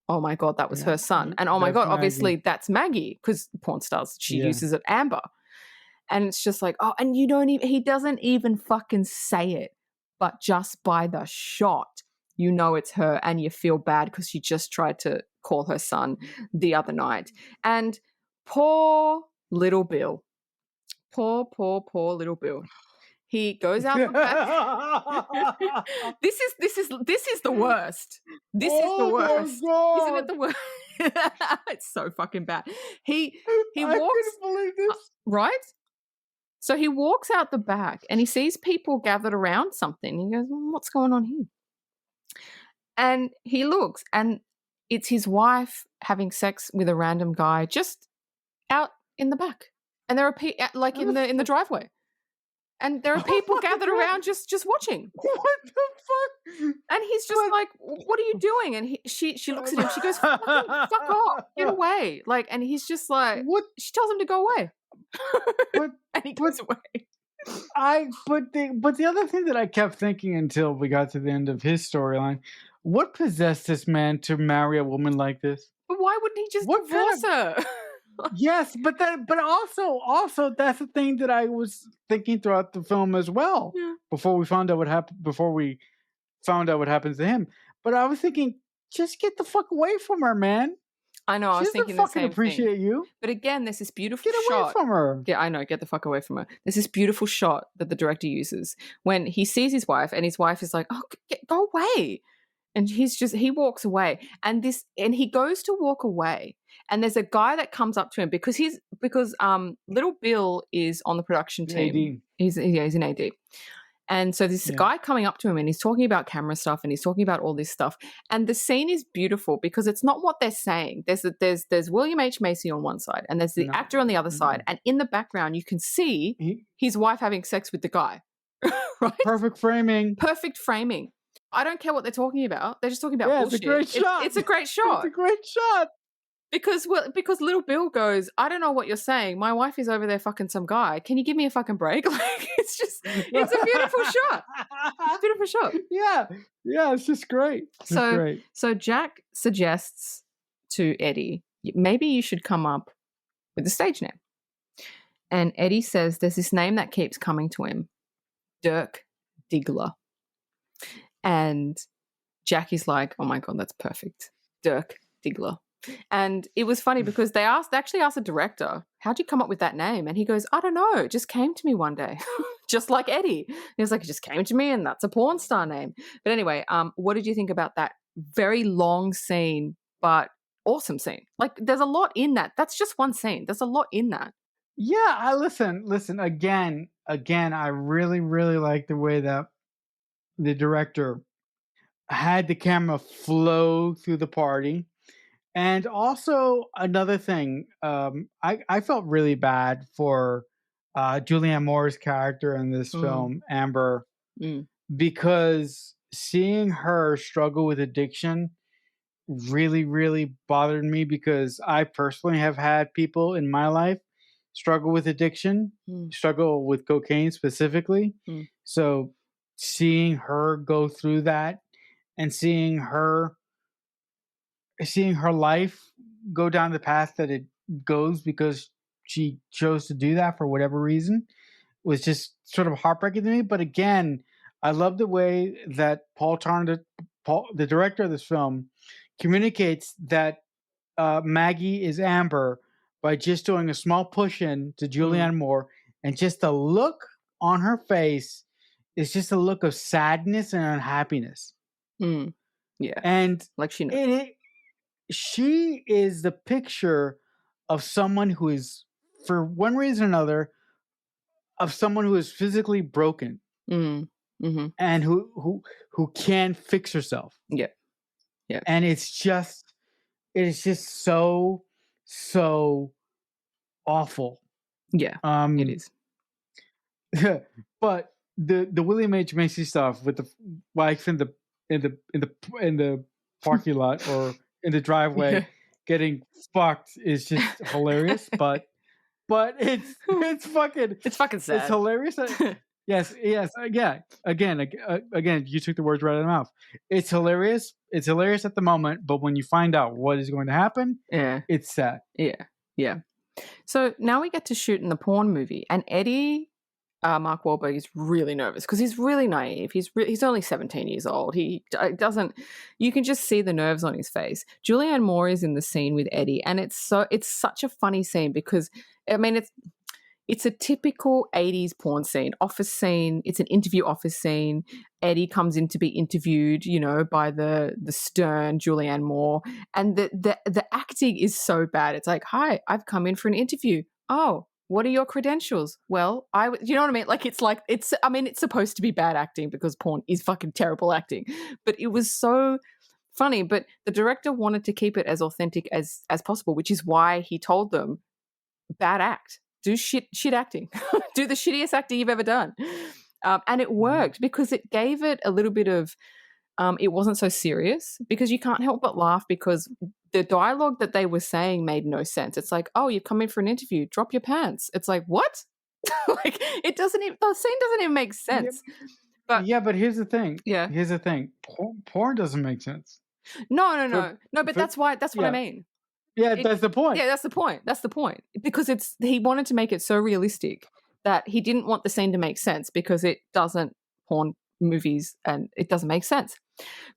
Speaker 3: oh my god, that was her son, and oh my god, obviously that's Maggie because porn stars she uses it Amber, and it's just like, oh, and he doesn't even fucking say it, but just by the shot, you know it's her, and you feel bad because she just tried to call her son the other night, and poor little Bill. Poor little Bill. He goes out the back. This is the worst. This is the worst. Isn't it the worst? It's so fucking bad. He walks.
Speaker 2: I couldn't believe this.
Speaker 3: Right? So he walks out the back and he sees people gathered around something. He goes, what's going on here? And he looks, and it's his wife having sex with a random guy just out in the back, and there are like in the driveway, and there are people gathered around just watching.
Speaker 2: What the fuck?
Speaker 3: And he's just like, "What are you doing?" And she looks at him. She goes, "Fuck off, get away!" Like, and he's just like,
Speaker 2: "What?"
Speaker 3: She tells him to go away, and he goes away.
Speaker 2: But the other thing that I kept thinking until we got to the end of his storyline, what possessed this man to marry a woman like this?
Speaker 3: But why wouldn't he just divorce her?
Speaker 2: Yes, but also that's the thing that I was thinking throughout the film as well.
Speaker 3: Yeah.
Speaker 2: Before we found out what happened, before we found out what happens to him, but I was thinking, just get the fuck away from her, man.
Speaker 3: I know. I was thinking the same
Speaker 2: appreciate
Speaker 3: thing.
Speaker 2: You,
Speaker 3: but again, there's this beautiful
Speaker 2: shot.
Speaker 3: Get
Speaker 2: away from her.
Speaker 3: Yeah, I know. Get the fuck away from her. There's this beautiful shot that the director uses when he sees his wife, and his wife is like, "Oh, go away." And he walks away, and he goes to walk away, and there's a guy that comes up to him because little Bill is on the production team.
Speaker 2: AD.
Speaker 3: He's an AD, and so this guy coming up to him, and he's talking about camera stuff, and he's talking about all this stuff, and the scene is beautiful because it's not what they're saying. There's William H. Macy on one side, and there's the actor on the other side, and in the background you can see his wife having sex with the guy. Right?
Speaker 2: Perfect framing.
Speaker 3: I don't care what they're talking about. They're just talking about bullshit.
Speaker 2: It's a great shot.
Speaker 3: It's a great shot.
Speaker 2: It's a great shot.
Speaker 3: Because little Bill goes, I don't know what you're saying. My wife is over there fucking some guy. Can you give me a fucking break? Like, it's a beautiful shot. It's a beautiful shot.
Speaker 2: Yeah, it's just great.
Speaker 3: So Jack suggests to Eddie, maybe you should come up with a stage name. And Eddie says there's this name that keeps coming to him, Dirk Diggler. And Jackie's like, oh my God, that's perfect. Dirk Diggler. And it was funny because they actually asked the director, how'd you come up with that name? And he goes, I don't know. It just came to me one day. Just like Eddie. And he was like, it just came to me and that's a porn star name. But anyway, what did you think about that very long scene, but awesome scene? Like there's a lot in that. That's just one scene. There's a lot in that.
Speaker 2: Yeah, I listen, again, I really, really like the way that the director had the camera flow through the party. And also another thing, I felt really bad for Julianne Moore's character in this film, Amber, because seeing her struggle with addiction really, really bothered me because I personally have had people in my life struggle with addiction, struggle with cocaine specifically. So seeing her go through that and seeing her life go down the path that it goes because she chose to do that for whatever reason was just sort of heartbreaking to me. But again, I love the way that Paul, the director of this film, communicates that Maggie is Amber by just doing a small push in to
Speaker 3: Mm,
Speaker 2: Julianne Moore, and just the look on her face is just a look of sadness and unhappiness.
Speaker 3: mm. Yeah,
Speaker 2: And
Speaker 3: like she knows.
Speaker 2: it, she is the picture of someone who is, for one reason or another, of someone who is physically broken
Speaker 3: Mm, mhm.
Speaker 2: and who can't fix herself.
Speaker 3: Yeah, yeah,
Speaker 2: And it is just so awful.
Speaker 3: yeah, it
Speaker 2: Um
Speaker 3: is.
Speaker 2: but the William H. Macy stuff with the wife in the parking lot or in the
Speaker 3: Yeah.
Speaker 2: driveway getting fucked is just hilarious. But it's fucking
Speaker 3: It's fucking
Speaker 2: it's
Speaker 3: sad.
Speaker 2: hilarious. Yes, yeah. Again, you took the words right out of the mouth. It's hilarious. It's hilarious at the moment, but when you find out what is going to happen,
Speaker 3: Yeah,
Speaker 2: it's sad.
Speaker 3: yeah, yeah. So now we get to shoot in the porn movie, and Eddie, Mark Wahlberg, is really nervous because he's really naive. He's only 17 years old. He doesn't. You can just see the nerves on his face. Julianne Moore is in the scene with Eddie, and it's such a funny scene because I mean it's a typical 80s porn scene, office scene. It's an interview office scene. Eddie comes in to be interviewed, by the stern Julianne Moore. And the acting is so bad. It's like, hi, I've come in for an interview. Oh, what are your credentials? Well, you know what I mean? I mean, it's supposed to be bad acting because porn is fucking terrible acting. But it was so funny. But the director wanted to keep it as authentic as possible, which is why he told them, bad act. Do shit acting. Do the shittiest acting you've ever done. And it
Speaker 2: Mhm.
Speaker 3: worked because it gave it a little bit of, it wasn't so serious because you can't help but laugh because the dialogue that they were saying made no sense. It's like, oh, you've come in for an interview, drop your pants. It's like, what? Like, it doesn't even, the scene doesn't even make
Speaker 2: Yeah,
Speaker 3: sense. But
Speaker 2: yeah, but here's the thing.
Speaker 3: yeah.
Speaker 2: Here's the thing. Porn doesn't make sense.
Speaker 3: No, no,
Speaker 2: For
Speaker 3: no. No, but
Speaker 2: for
Speaker 3: that's what I
Speaker 2: yeah.
Speaker 3: mean.
Speaker 2: Yeah,
Speaker 3: It
Speaker 2: that's the point.
Speaker 3: Yeah, that's the point. That's the point. Because he wanted to make it so realistic that he didn't want the scene to make sense because it doesn't porn movies and it doesn't make sense.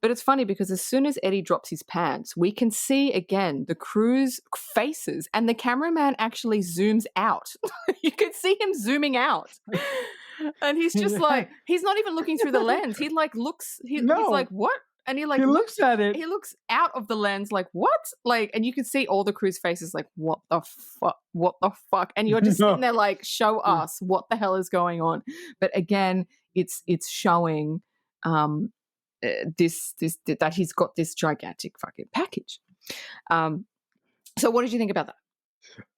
Speaker 3: But it's funny because as soon as Eddie drops his pants, we can see again the crew's faces and the cameraman actually zooms out. You can see him zooming out. And he's just like, he's not even looking through the lens. He like looks, he's like,
Speaker 2: No,
Speaker 3: what? And he like
Speaker 2: he looks at it.
Speaker 3: he looks out of the lens like, what? Like, and you can see all the crew's faces like, what the fuck? What the fuck? And you're just sitting
Speaker 2: No.
Speaker 3: there like, show us what the hell is going on. But again, it's showing this that he's got this gigantic fucking package. So what did you think about that?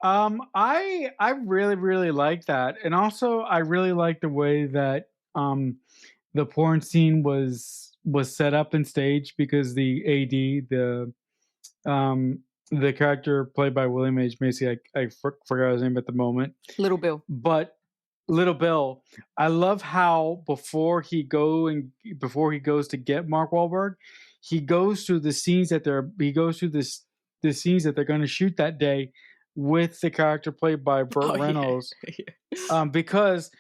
Speaker 2: I really really like that, and also I really like the way that the porn scene was set up and staged because the AD the character played by William H Macy, I forgot his name at the moment,
Speaker 3: Little Bill.
Speaker 2: but Little Bill, I love how before he goes to get Mark Wahlberg, he goes through the scenes that the scenes that they're going to shoot that day with the character played by Burt
Speaker 3: Oh yeah.
Speaker 2: Reynolds,
Speaker 3: Yeah.
Speaker 2: because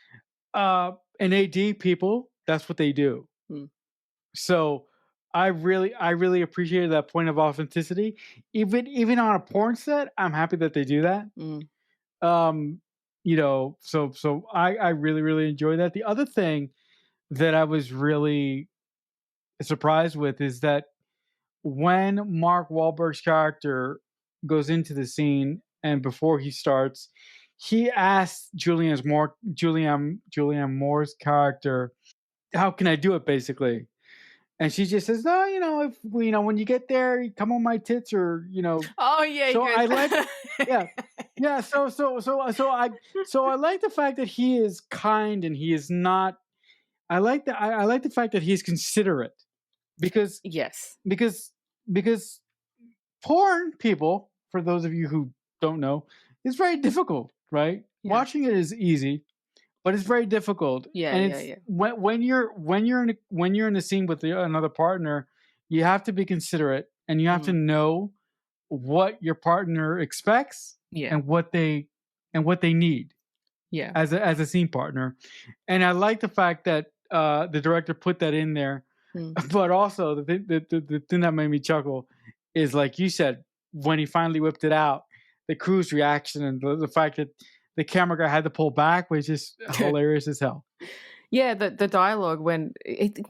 Speaker 2: in AD people, that's what they do.
Speaker 3: Mm,
Speaker 2: So I really appreciated that point of authenticity. Even on a porn set, I'm happy that they do that.
Speaker 3: mm.
Speaker 2: Um, so I really really enjoy that. The other thing that I was really surprised with is that when Mark Wahlberg's character goes into the scene and before he starts, he asks Julianne Moore's character, "How can I do it?" Basically, and she just says, "No, if when you get there, you come on my tits, or."
Speaker 3: Oh yeah, he
Speaker 2: So I like,
Speaker 3: goes.
Speaker 2: yeah, yeah. So I like the fact that he is kind and he is not. I like the fact that he's considerate, because
Speaker 3: Yes.
Speaker 2: because because porn people, for those of you who don't know, is very difficult, right?
Speaker 3: Yeah.
Speaker 2: Watching it is easy, but it's very difficult,
Speaker 3: Yeah,
Speaker 2: and
Speaker 3: yeah,
Speaker 2: it's
Speaker 3: yeah.
Speaker 2: when you're in a scene with another partner, you have to be considerate and you have to
Speaker 3: Mm,
Speaker 2: know what your partner expects
Speaker 3: yeah.
Speaker 2: and what they need
Speaker 3: Yeah.
Speaker 2: as a scene partner. And I like the fact that the director put that in there.
Speaker 3: Mm.
Speaker 2: But also the thing that made me chuckle is, like you said, when he finally whipped it out, the crew's reaction and the fact that the camera guy had to pull back was just hilarious as hell.
Speaker 3: Yeah, the dialogue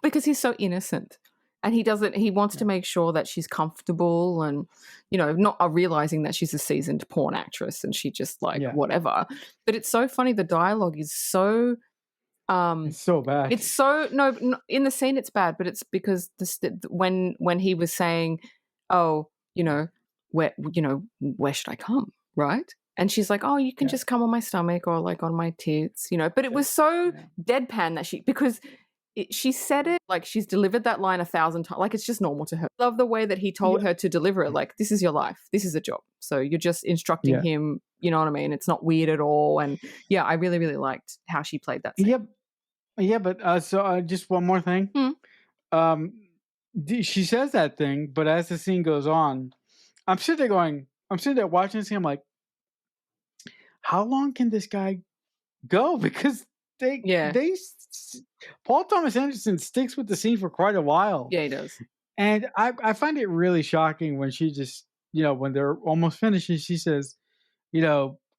Speaker 3: because he's so innocent, and he wants to
Speaker 2: Yeah.
Speaker 3: make sure that she's comfortable, and not realizing that she's a seasoned porn actress and she just like
Speaker 2: Yeah.
Speaker 3: whatever. But it's so funny. The dialogue is so
Speaker 2: It's so bad.
Speaker 3: it's so no, in the scene it's bad, but it's because when he was saying, "Oh, where should I come?" Right? And she's like, "Oh, you can
Speaker 2: Yeah.
Speaker 3: just come on my stomach or like on my tits," But it was so
Speaker 2: Yeah.
Speaker 3: deadpan that she said it like she's delivered that line 1,000 times, like it's just normal to her. Love the way that he told
Speaker 2: Yeah.
Speaker 3: her to deliver it, like, this is your life, this is a job, so you're just instructing
Speaker 2: Yeah.
Speaker 3: him. You know what I mean? It's not weird at all, and yeah, I really, really liked how she played that scene.
Speaker 2: Yep. Yeah, but so just one more thing.
Speaker 3: Hmm.
Speaker 2: She says that thing, but as the scene goes on, I'm sitting there watching the scene. I'm like, how long can this guy go? Because
Speaker 3: Yeah.
Speaker 2: Paul Thomas Anderson sticks with the scene for quite a while.
Speaker 3: Yeah, he does.
Speaker 2: And I find it really shocking when she just, when they're almost finished, and she says,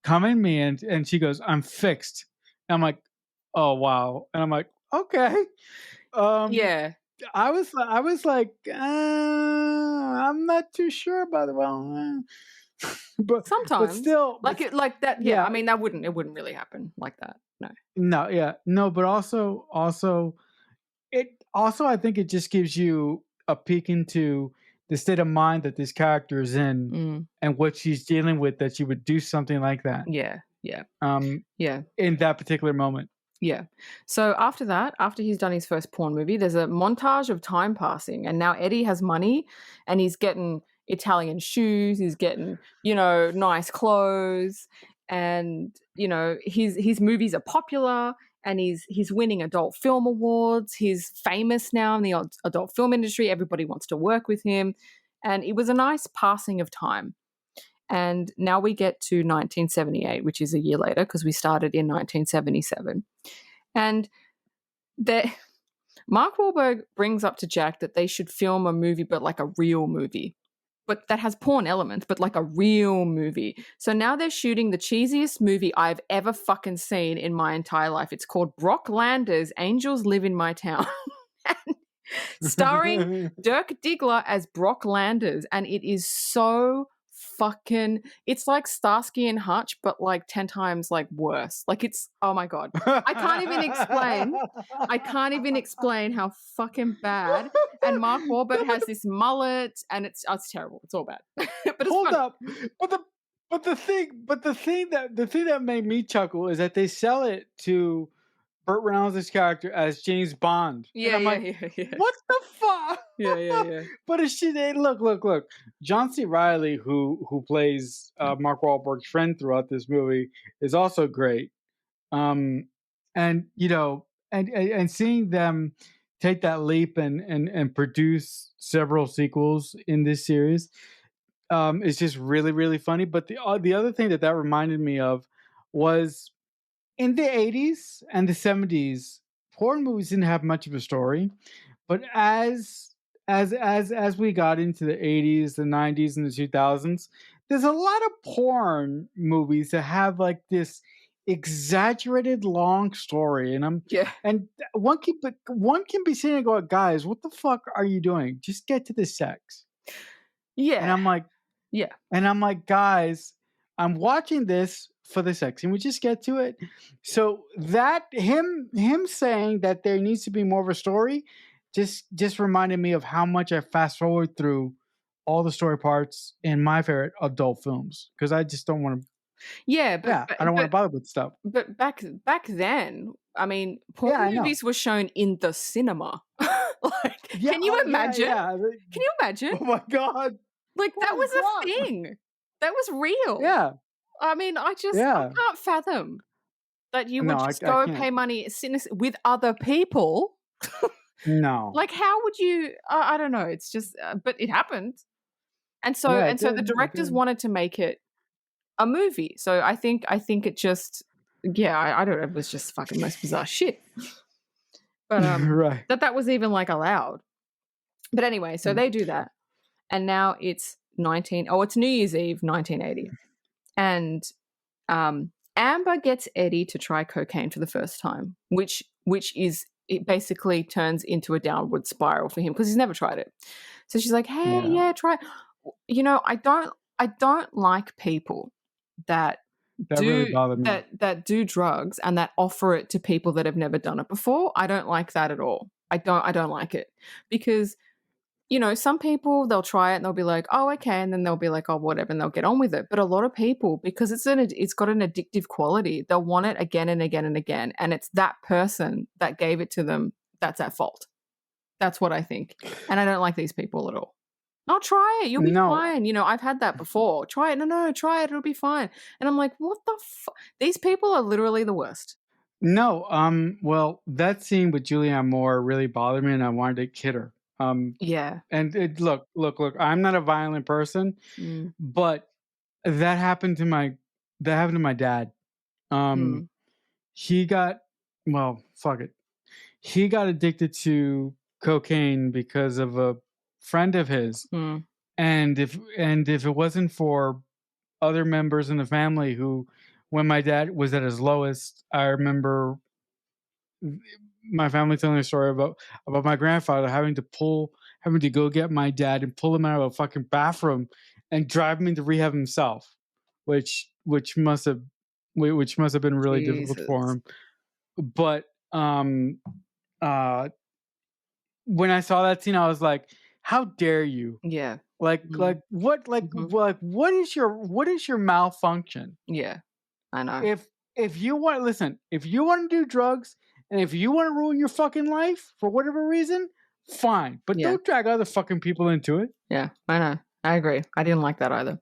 Speaker 2: come in me, and she goes, I'm fixed. And I'm like, oh wow. And I'm like, okay.
Speaker 3: Yeah.
Speaker 2: I was like, I'm not too sure about it. Well, but
Speaker 3: Sometimes,
Speaker 2: still,
Speaker 3: like that. Yeah,
Speaker 2: yeah.
Speaker 3: I mean, it wouldn't really happen like that.
Speaker 2: No, but also, I think it just gives you a peek into the state of mind that this character is in and what she's dealing with, that she would do something like that.
Speaker 3: Yeah.
Speaker 2: Yeah. In that particular moment.
Speaker 3: Yeah. So after he's done his first porn movie, there's a montage of time passing, and now Eddie has money, and he's getting Italian shoes, he's getting, nice clothes, and his movies are popular, and he's winning adult film awards. He's famous now in the adult film industry. Everybody wants to work with him, and it was a nice passing of time. And now we get to 1978, which is a year later because we started in 1977. And Mark Wahlberg brings up to Jack that they should film a movie, but like a real movie, but that has porn elements, but like a real movie. So now they're shooting the cheesiest movie I've ever fucking seen in my entire life. It's called Brock Lander's Angels Live in My Town. Starring Dirk Diggler as Brock Landers. And it is so it's like Starsky and Hutch, but like 10 times like worse. Like it's, oh my God. I can't even explain how fucking bad. And Mark Wahlberg has this mullet, and it's terrible. It's all bad. But it's
Speaker 2: Hold
Speaker 3: funny.
Speaker 2: up. But the thing that made me chuckle is that they sell it to Burt Reynolds' character as James Bond.
Speaker 3: Yeah,
Speaker 2: and I'm
Speaker 3: yeah.
Speaker 2: what the fuck?
Speaker 3: Yeah.
Speaker 2: But look. John C. Reilly, who plays Mark Wahlberg's friend throughout this movie, is also great. And seeing them take that leap and produce several sequels in this series is just really, really funny. But the other thing that reminded me of was, in the 80s and the 70s, porn movies didn't have much of a story. But as we got into the 80s, the 90s, and the 2000s, there's a lot of porn movies that have like this exaggerated long story, and one can be sitting and go, guys, what the fuck are you doing? Just get to the sex.
Speaker 3: Yeah.
Speaker 2: And I'm like,
Speaker 3: yeah.
Speaker 2: And I'm like, guys, I'm watching this for the sex. Can we just get to it? So that him saying that there needs to be more of a story just reminded me of how much I fast forward through all the story parts in my favorite adult films, because I just don't want to.
Speaker 3: Yeah,
Speaker 2: I don't want to bother with stuff.
Speaker 3: But back then, I mean, porn movies were shown in the cinema. Can you imagine? Can you imagine?
Speaker 2: Oh my God!
Speaker 3: Like that was a thing. That was real.
Speaker 2: Yeah.
Speaker 3: I mean, I can't fathom that you would just go pay money with other people.
Speaker 2: No.
Speaker 3: Like, how would you? I don't know. It's just, but it happened, and so the directors wanted to make it a movie. So I think it just, I don't know. It was just fucking most bizarre shit. But
Speaker 2: Right.
Speaker 3: that was even like allowed. But anyway, so
Speaker 2: Mm.
Speaker 3: they do that. And now it's it's New Year's Eve 1980. And Amber gets Eddie to try cocaine for the first time, which is it basically turns into a downward spiral for him because he's never tried it. So she's like, "Hey,
Speaker 2: Yeah.
Speaker 3: yeah, try." I don't like people that
Speaker 2: That really
Speaker 3: do
Speaker 2: bothered me.
Speaker 3: that do drugs and that offer it to people that have never done it before. I don't like that at all. I don't like it because some people, they'll try it and they'll be like, "Oh, okay," and then they'll be like, "Oh, whatever," and they'll get on with it. But a lot of people, because it's got an addictive quality, they'll want it again and again and again, and it's that person that gave it to them that's at fault. That's what I think, and I don't like these people at all. "No, try it. You'll be
Speaker 2: No,
Speaker 3: fine." I've had that before. "Try it." "No, no, try it. It'll be fine." And I'm like, "What the These people are literally the worst."
Speaker 2: no. Well, that scene with Julianne Moore really bothered me, and I wanted to kid her.
Speaker 3: Yeah.
Speaker 2: Look. I'm not a violent person,
Speaker 3: Mm,
Speaker 2: but that happened to my that happened to my dad. Um,
Speaker 3: mm,
Speaker 2: he got well, fuck it. He got addicted to cocaine because of a friend of his,
Speaker 3: mm,
Speaker 2: and if it wasn't for other members in the family who, when my dad was at his lowest, I remember my family telling a story about my grandfather having to go get my dad and pull him out of a fucking bathroom and drive him into rehab himself, which must have which must have been really difficult for
Speaker 3: Jesus.
Speaker 2: him. But uh, when I saw that scene, I was like, "How dare you!"
Speaker 3: Yeah.
Speaker 2: Like
Speaker 3: Mm,
Speaker 2: like what like
Speaker 3: mhm.
Speaker 2: like what is your malfunction?
Speaker 3: Yeah, I know.
Speaker 2: If if you want to do drugs and if you want to ruin your fucking life for whatever reason, fine. But
Speaker 3: Yeah,
Speaker 2: don't drag other fucking people into it.
Speaker 3: yeah, I know. I agree. I didn't like that either.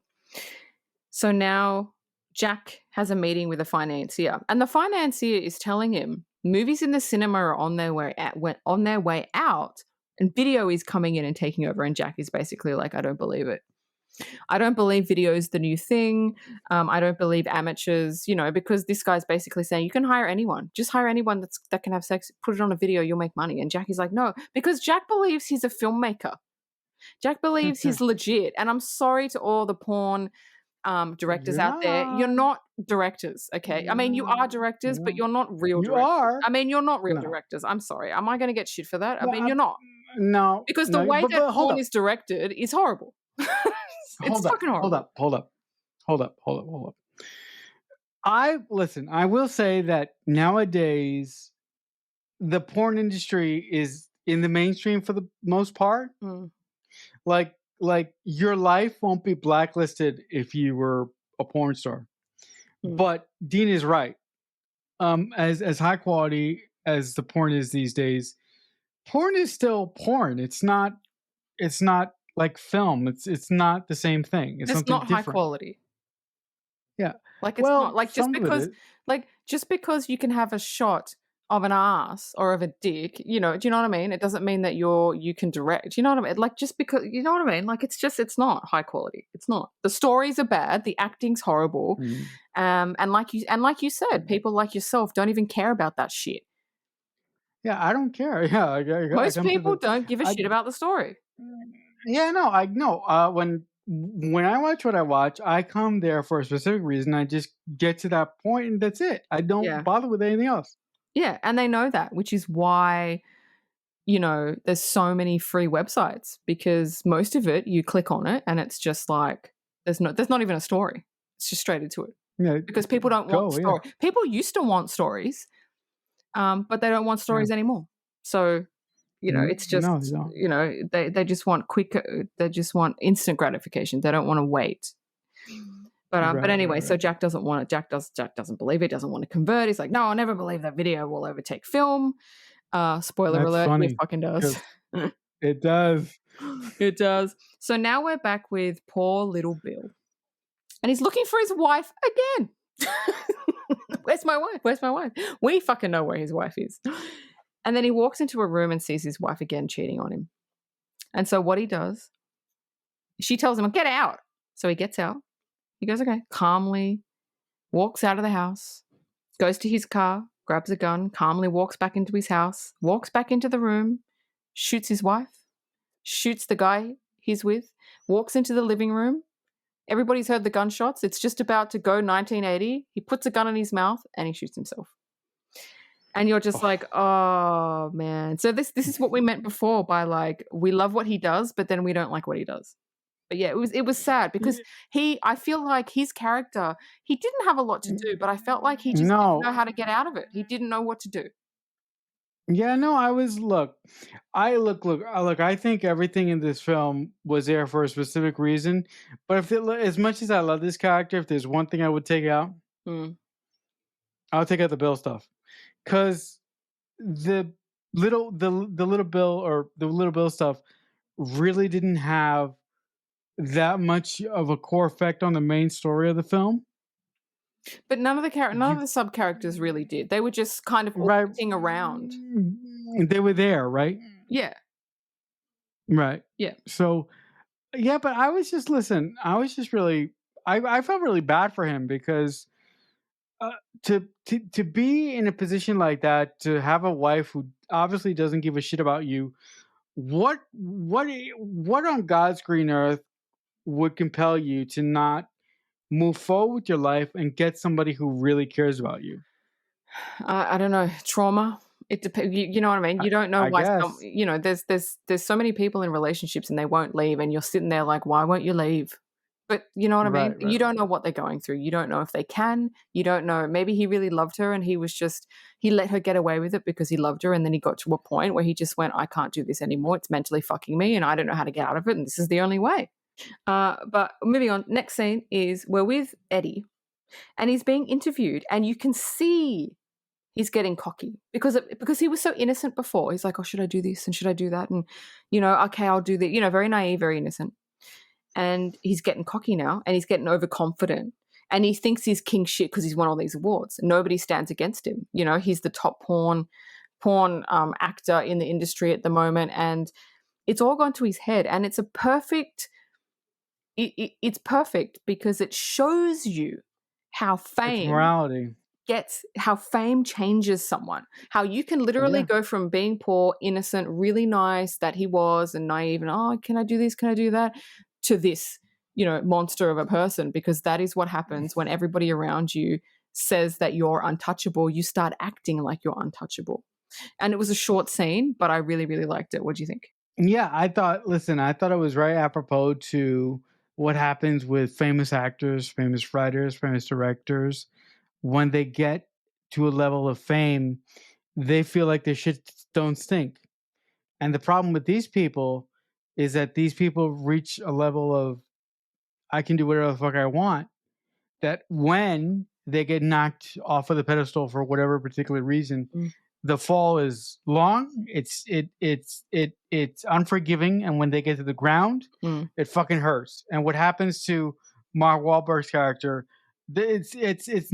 Speaker 3: So now Jack has a meeting with a financier, and the financier is telling him movies in the cinema are on their way out, and video is coming in and taking over. And Jack is basically like, "I don't believe it. I don't believe video is the new thing. I don't believe amateurs, because this guy's basically saying you can hire anyone. Just hire anyone that can have sex, put it on a video, you'll make money." And Jack is like, "No," because Jack believes he's a filmmaker. Jack believes he's legit. And I'm sorry to all the porn directors
Speaker 2: You're
Speaker 3: out there. You're
Speaker 2: not.
Speaker 3: not directors, okay? I mean, you are directors, but
Speaker 2: No.
Speaker 3: you're not real
Speaker 2: You
Speaker 3: directors.
Speaker 2: are.
Speaker 3: I mean, you're not real
Speaker 2: No.
Speaker 3: directors. I'm sorry. Am I going to get shit for that? I
Speaker 2: No,
Speaker 3: mean, you're not.
Speaker 2: no,
Speaker 3: Because the
Speaker 2: no,
Speaker 3: way that
Speaker 2: but hold
Speaker 3: porn
Speaker 2: up.
Speaker 3: is directed is horrible. It's
Speaker 2: Hold up.
Speaker 3: fucking
Speaker 2: Hold
Speaker 3: horrible.
Speaker 2: up. Hold up. Hold up. Hold up. Hold up. I will say that nowadays the porn industry is in the mainstream for the most part.
Speaker 3: Mm,
Speaker 2: Like your life won't be blacklisted if you were a porn star.
Speaker 3: mm.
Speaker 2: But Dean is right. As high quality as the porn is these days, porn is still porn. It's not like film. It's not the same thing. It's
Speaker 3: It's
Speaker 2: something
Speaker 3: not high
Speaker 2: different.
Speaker 3: quality.
Speaker 2: Yeah.
Speaker 3: Like, it's not
Speaker 2: Well,
Speaker 3: like
Speaker 2: some of it is.
Speaker 3: just because you can have a shot of an ass or of a dick, do you know what I mean? It doesn't mean that you can direct. You know what I mean? Like, just because, you know what I mean? Like, it's not high quality. It's not. The stories are bad. The acting's horrible.
Speaker 2: Mm.
Speaker 3: And like you said, people like yourself don't even care about that shit.
Speaker 2: Yeah, I don't care. Yeah, I
Speaker 3: Most
Speaker 2: come to
Speaker 3: people
Speaker 2: the.
Speaker 3: don't give a
Speaker 2: I
Speaker 3: shit about the story.
Speaker 2: Yeah, no, I know. When I watch what I watch, I come there for a specific reason. I just get to that point, and that's it. I don't
Speaker 3: Yeah.
Speaker 2: bother with anything else.
Speaker 3: Yeah. And they know that, which is why there's so many free websites because most of it, you click on it and it's just like there's not even a story. It's just straight into it
Speaker 2: Yeah,
Speaker 3: because people don't want
Speaker 2: go. Yeah,
Speaker 3: story. People used to want stories, but they don't want
Speaker 2: yeah.
Speaker 3: stories anymore. So it's
Speaker 2: No, they
Speaker 3: just
Speaker 2: don't.
Speaker 3: they just want quick. They just want instant gratification. They don't want to wait. But
Speaker 2: Right,
Speaker 3: anyway,
Speaker 2: right,
Speaker 3: so
Speaker 2: right.
Speaker 3: Jack doesn't want it. Jack doesn't believe it. Doesn't want to convert. He's like, "No, I'll never believe that video will overtake film." Spoiler
Speaker 2: That's
Speaker 3: alert, it
Speaker 2: funny
Speaker 3: fucking does.
Speaker 2: because it does.
Speaker 3: It does. So now we're back with poor little Bill. And he's looking for his wife again. Where's my wife? Where's my wife? We fucking know where his wife is. And then he walks into a room and sees his wife again cheating on him. And so what he does, she tells him, "Get out." So he gets out. He goes, okay, calmly, walks out of the house, goes to his car, grabs a gun, calmly walks back into his house, walks back into the room, shoots his wife, shoots the guy he's with, walks into the living room. Everybody's heard the gunshots. It's just about to go 1980. He puts a gun in his mouth and he shoots himself. And you're just like, oh man. So this is what we meant before by like, we love what he does, but then we don't like what he does. But yeah, it was sad because I feel like his character, he didn't have a lot to do, but I felt like he just didn't know how to get out of it. He didn't know what to do.
Speaker 2: Yeah, no, I think everything in this film was there for a specific reason. But as much as I love this character, if there's one thing I would take out,
Speaker 3: Mm.
Speaker 2: I'll take out the Bill stuff. Because the little Bill stuff really didn't have that much of a core effect on the main story of the film.
Speaker 3: But none of the sub characters really did. They were just kind of
Speaker 2: Right.
Speaker 3: orbiting around.
Speaker 2: They were there, right?
Speaker 3: Yeah.
Speaker 2: Right.
Speaker 3: Yeah.
Speaker 2: So, yeah, but I was just really, I felt really bad for him because to be in a position like that, to have a wife who obviously doesn't give a shit about you, what on God's green earth would compel you to not move forward with your life and get somebody who really cares about you?
Speaker 3: I don't know, trauma. It depends. You know what I mean? You don't know
Speaker 2: I
Speaker 3: why
Speaker 2: guess.
Speaker 3: there's so many people in relationships and they won't leave, and you're sitting there like, why won't you leave? But you know what I mean?
Speaker 2: Right,
Speaker 3: You don't
Speaker 2: right.
Speaker 3: know what they're going through. You don't know if they can. You don't know. Maybe he really loved her and he let her get away with it because he loved her, and then he got to a point where he just went, I can't do this anymore. It's mentally fucking me and I don't know how to get out of it, and this is the only way. But moving on, next scene is we're with Eddie and he's being interviewed and you can see he's getting cocky because he was so innocent before. He's like, oh, should I do this and should I do that? And, okay, I'll do that. Very naive, very innocent. And he's getting cocky now and he's getting overconfident. And he thinks he's king shit because he's won all these awards. Nobody stands against him. He's the top porn actor in the industry at the moment. And it's all gone to his head. And it's it's perfect because it shows you how
Speaker 2: It's
Speaker 3: fame
Speaker 2: morality.
Speaker 3: how fame changes someone. How you can literally
Speaker 2: Yeah.
Speaker 3: go from being poor, innocent, really nice that he was and naive and, oh, can I do this? Can I do that? To this, monster of a person, because that is what happens when everybody around you says that you're untouchable. You start acting like you're untouchable. And it was a short scene, but I really, really liked it. What do you think?
Speaker 2: Yeah, I thought it was right apropos to what happens with famous actors, famous writers, famous directors. When they get to a level of fame, they feel like their shit don't stink. And the problem with these people is that these people reach a level of I can do whatever the fuck I want, that when they get knocked off of the pedestal for whatever particular reason,
Speaker 3: Mm.
Speaker 2: the fall is long. It's unforgiving, and when they get to the ground, it fucking hurts. And what happens to Mark Wahlberg's character? It's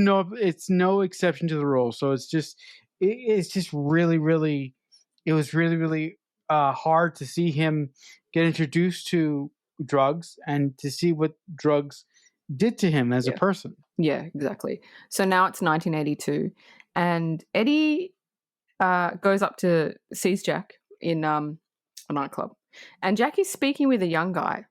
Speaker 2: no exception to the rule. So it's just really really it was really really hard to see him get introduced to drugs and to see what drugs did to him as a
Speaker 3: Yeah.
Speaker 2: person.
Speaker 3: Yeah, exactly. So now it's 1982, and Eddie goes up to sees Jack in a nightclub, and Jack is speaking with a young guy,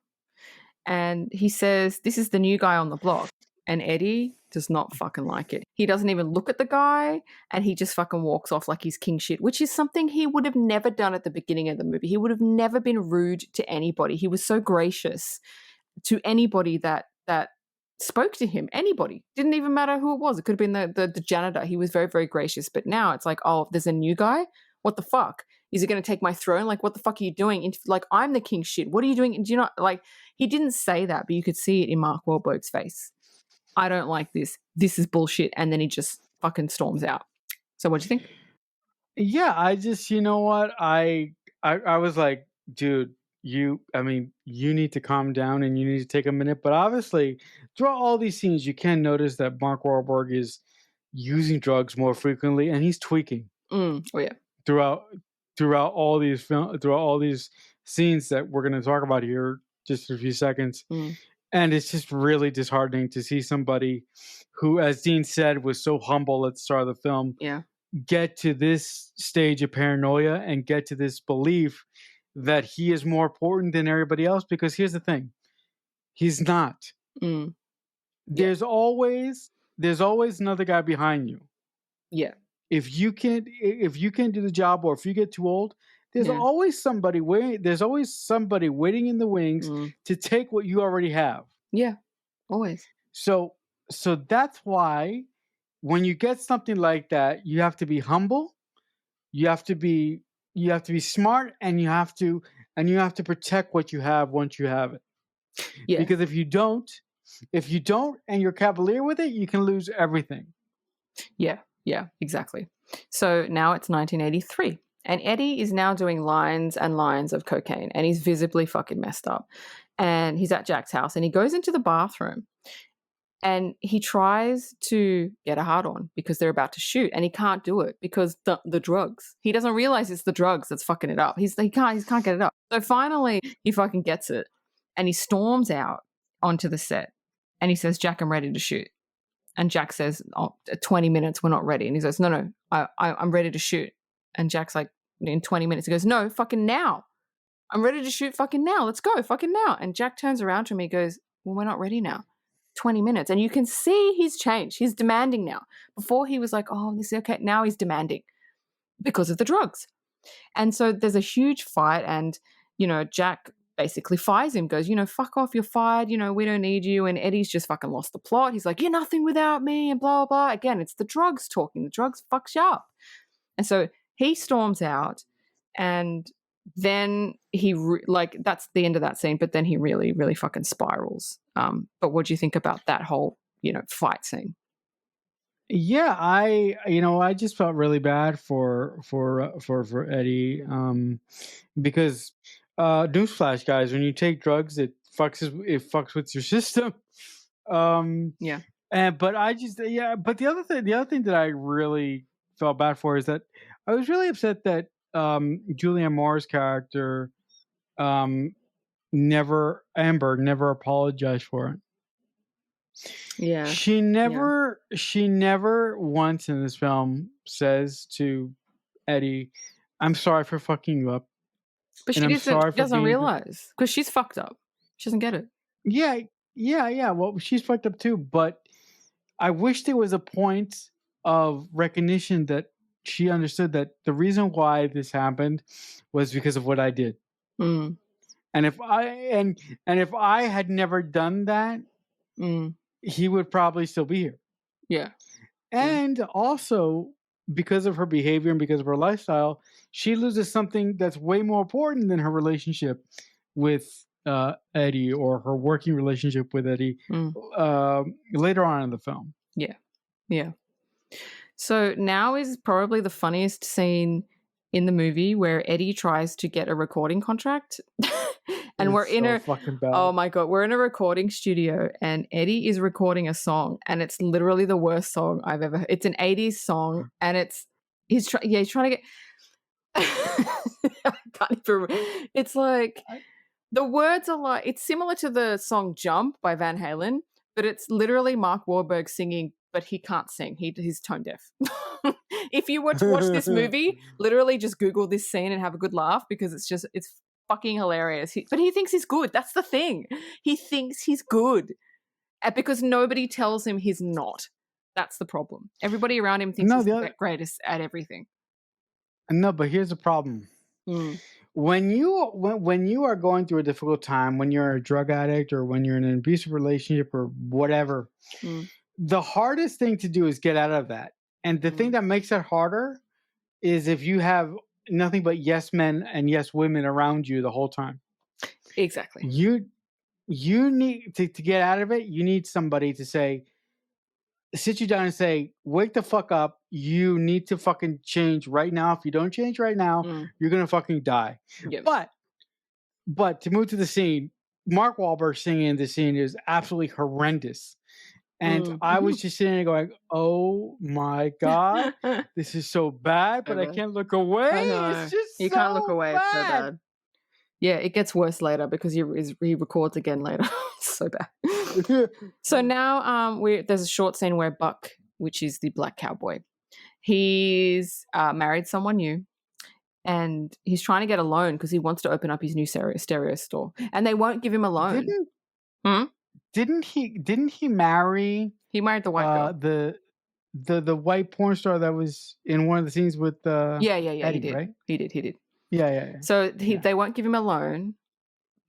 Speaker 3: and he says, "This is the new guy on the block," and Eddie does not fucking like it. He doesn't even look at the guy, and he just fucking walks off like he's king shit, which is something he would have never done at the beginning of the movie. He would have never been rude to anybody. He was so gracious to anybody that spoke to him. Anybody, didn't even matter who it was. It could have been the janitor. He was very, very gracious. But now it's like, oh, there's a new guy. What the fuck? Is he going to take my throne? Like, what the fuck are you doing? Like, I'm the king shit. What are you doing? Do you not like? He didn't say that, but you could see it in Mark Wahlberg's face. I don't like this. This is bullshit. And then he just fucking storms out. So what do you think?
Speaker 2: Yeah, I just you know what I was like, dude, you need to calm down and you need to take a minute. But obviously, throughout all these scenes, you can notice that Mark Wahlberg is using drugs more frequently, and he's tweaking
Speaker 3: Oh yeah.
Speaker 2: throughout all these scenes that we're going to talk about here just in a few seconds. And it's just really disheartening to see somebody who, as Dean said, was so humble at the start of the film,
Speaker 3: Yeah.
Speaker 2: get to this stage of paranoia and get to this belief that he is more important than everybody else. Because here's the thing, he's not.
Speaker 3: Mm. Yeah.
Speaker 2: There's always another guy behind you.
Speaker 3: Yeah.
Speaker 2: If you can't do the job, or if you get too old, there's
Speaker 3: Yeah.
Speaker 2: always somebody waiting. There's always somebody waiting in the wings to take what you already have.
Speaker 3: Yeah. Always.
Speaker 2: So that's why when you get something like that, you have to be humble. You have to be smart, and you have to protect what you have once you have it.
Speaker 3: Yeah.
Speaker 2: Because if you don't, and you're cavalier with it, you can lose everything.
Speaker 3: Yeah. Yeah, exactly. So now it's 1983, and Eddie is now doing lines and lines of cocaine, and he's visibly fucking messed up. And he's at Jack's house, and he goes into the bathroom, and he tries to get a hard on because they're about to shoot, and he can't do it because the drugs. He doesn't realize it's the drugs that's fucking it up. He can't get it up. So finally, he fucking gets it, and he storms out onto the set, and he says, "Jack, I'm ready to shoot." And Jack says, 20 minutes, we're not ready. And he says, no, I'm ready to shoot. And Jack's like, in 20 minutes. He goes, no, fucking now. I'm ready to shoot fucking now. Let's go, fucking now. And Jack turns around to me and goes, well, we're not ready now. 20 minutes. And you can see he's changed. He's demanding now. Before he was like, oh, this is okay. Now he's demanding because of the drugs. And so there's a huge fight, and, Jack basically fires him, goes, fuck off, you're fired, we don't need you. And Eddie's just fucking lost the plot. He's like, you're nothing without me, and blah, blah, blah. Again, it's the drugs talking. The drugs fucks you up. And so he storms out, and then he, that's the end of that scene, but then he really, really fucking spirals. But what do you think about that whole, fight scene?
Speaker 2: Yeah, I just felt really bad for Eddie, because newsflash, guys, when you take drugs, it fucks with your system.
Speaker 3: Yeah.
Speaker 2: But the other thing that I really felt bad for is that I was really upset that Julianne Moore's character, never apologized for it.
Speaker 3: Yeah.
Speaker 2: She never once in this film says to Eddie, "I'm sorry for fucking you up."
Speaker 3: But she doesn't realize, because she's fucked up. She doesn't get it.
Speaker 2: Yeah. Well, she's fucked up too. But I wish there was a point of recognition that she understood that the reason why this happened was because of what I did.
Speaker 3: Mm.
Speaker 2: And if I had never done that, he would probably still be here.
Speaker 3: Yeah.
Speaker 2: And also, because of her behavior and because of her lifestyle, she loses something that's way more important than her relationship with Eddie, or her working relationship with Eddie later on in the film.
Speaker 3: Yeah. So now is probably the funniest scene in the movie, where Eddie tries to get a recording contract. And we're in
Speaker 2: fucking bad.
Speaker 3: Oh my God, we're in a recording studio, and Eddie is recording a song, and it's literally the worst song I've ever heard. It's an 80s song, and he's trying to get I can't even, it's like, the words are like, it's similar to the song Jump by Van Halen, but it's literally Mark Wahlberg singing, but he can't sing. He's tone deaf. If you were to watch this movie, literally just Google this scene and have a good laugh, because it's fucking hilarious. But he thinks he's good. That's the thing. He thinks he's good, because nobody tells him he's not. That's the problem. Everybody around him thinks he's the greatest at everything.
Speaker 2: No, but here's the problem. When you are going through a difficult time, when you're a drug addict, or when you're in an abusive relationship, or whatever, the hardest thing to do is get out of that. And the thing that makes it harder is if you have nothing but yes men and yes women around you the whole time.
Speaker 3: Exactly.
Speaker 2: You need to get out of it. You need somebody to sit you down and say, wake the fuck up. You need to fucking change right now. If you don't change right now, you're going to fucking die.
Speaker 3: Yep.
Speaker 2: But to move to the scene, Mark Wahlberg singing in the scene is absolutely horrendous. And I was just sitting there going, oh my God, this is so bad, but I can't look away. It's just
Speaker 3: you can't look away. It's so bad. Yeah, it gets worse later, because he records again later. It's so bad. So now there's a short scene where Buck, which is the black cowboy, He's married someone new, and he's trying to get a loan because he wants to open up his new stereo store, and they won't give him a loan.
Speaker 2: Didn't
Speaker 3: Hmm?
Speaker 2: didn't he marry
Speaker 3: He married the white girl.
Speaker 2: the white porn star that was in one of the scenes with
Speaker 3: Yeah. He
Speaker 2: Eddie,
Speaker 3: did.
Speaker 2: right?
Speaker 3: He did.
Speaker 2: Yeah.
Speaker 3: So
Speaker 2: Yeah.
Speaker 3: they won't give him a loan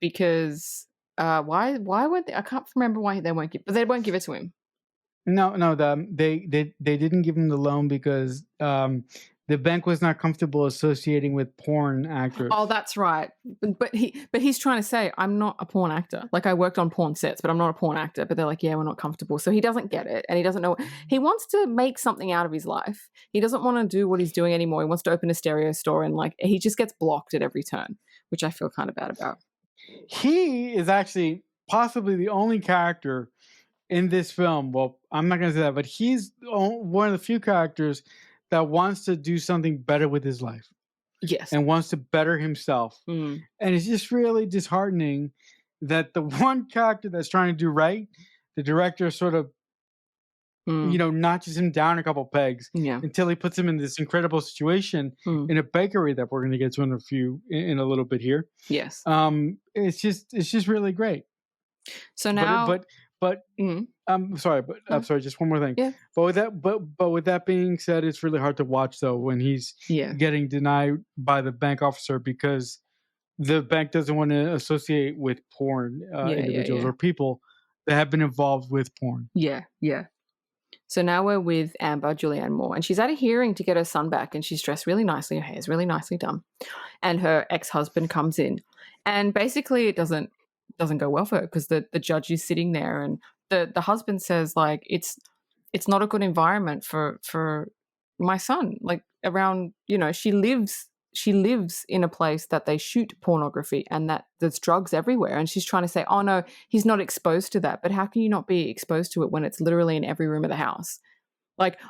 Speaker 3: because why won't they? I can't remember why they won't give, but they won't give it to him.
Speaker 2: No, they didn't give him the loan because the bank was not comfortable associating with porn actors.
Speaker 3: Oh, that's right. But he's trying to say, I'm not a porn actor. Like, I worked on porn sets, but I'm not a porn actor. But they're like, yeah, we're not comfortable. So he doesn't get it, and he doesn't know. He wants to make something out of his life. He doesn't want to do what he's doing anymore. He wants to open a stereo store, and like he just gets blocked at every turn, which I feel kind of bad about.
Speaker 2: He is actually possibly the only character in this film. Well, I'm not going to say that, but he's one of the few characters that wants to do something better with his life.
Speaker 3: Yes.
Speaker 2: And wants to better himself.
Speaker 3: Mm.
Speaker 2: And it's just really disheartening that the one character that's trying to do right, the director sort of, notches him down a couple pegs until he puts him in this incredible situation in a bakery that we're going to get to in a little bit here.
Speaker 3: Yes.
Speaker 2: It's just really great.
Speaker 3: So now,
Speaker 2: I'm sorry, but I'm sorry. Just one more thing.
Speaker 3: Yeah.
Speaker 2: But with that being said, it's really hard to watch though when he's getting denied by the bank officer because the bank doesn't want to associate with porn individuals or people that have been involved with porn.
Speaker 3: Yeah. So now we're with Amber, Julianne Moore, and she's at a hearing to get her son back, and she's dressed really nicely. Her hair's really nicely done, and her ex-husband comes in, and basically it doesn't go well for her because the judge is sitting there, and the husband says like it's not a good environment for my son. Like around, she lives in a place that they shoot pornography and that there's drugs everywhere. And she's trying to say, oh no, he's not exposed to that. But how can you not be exposed to it when it's literally in every room of the house?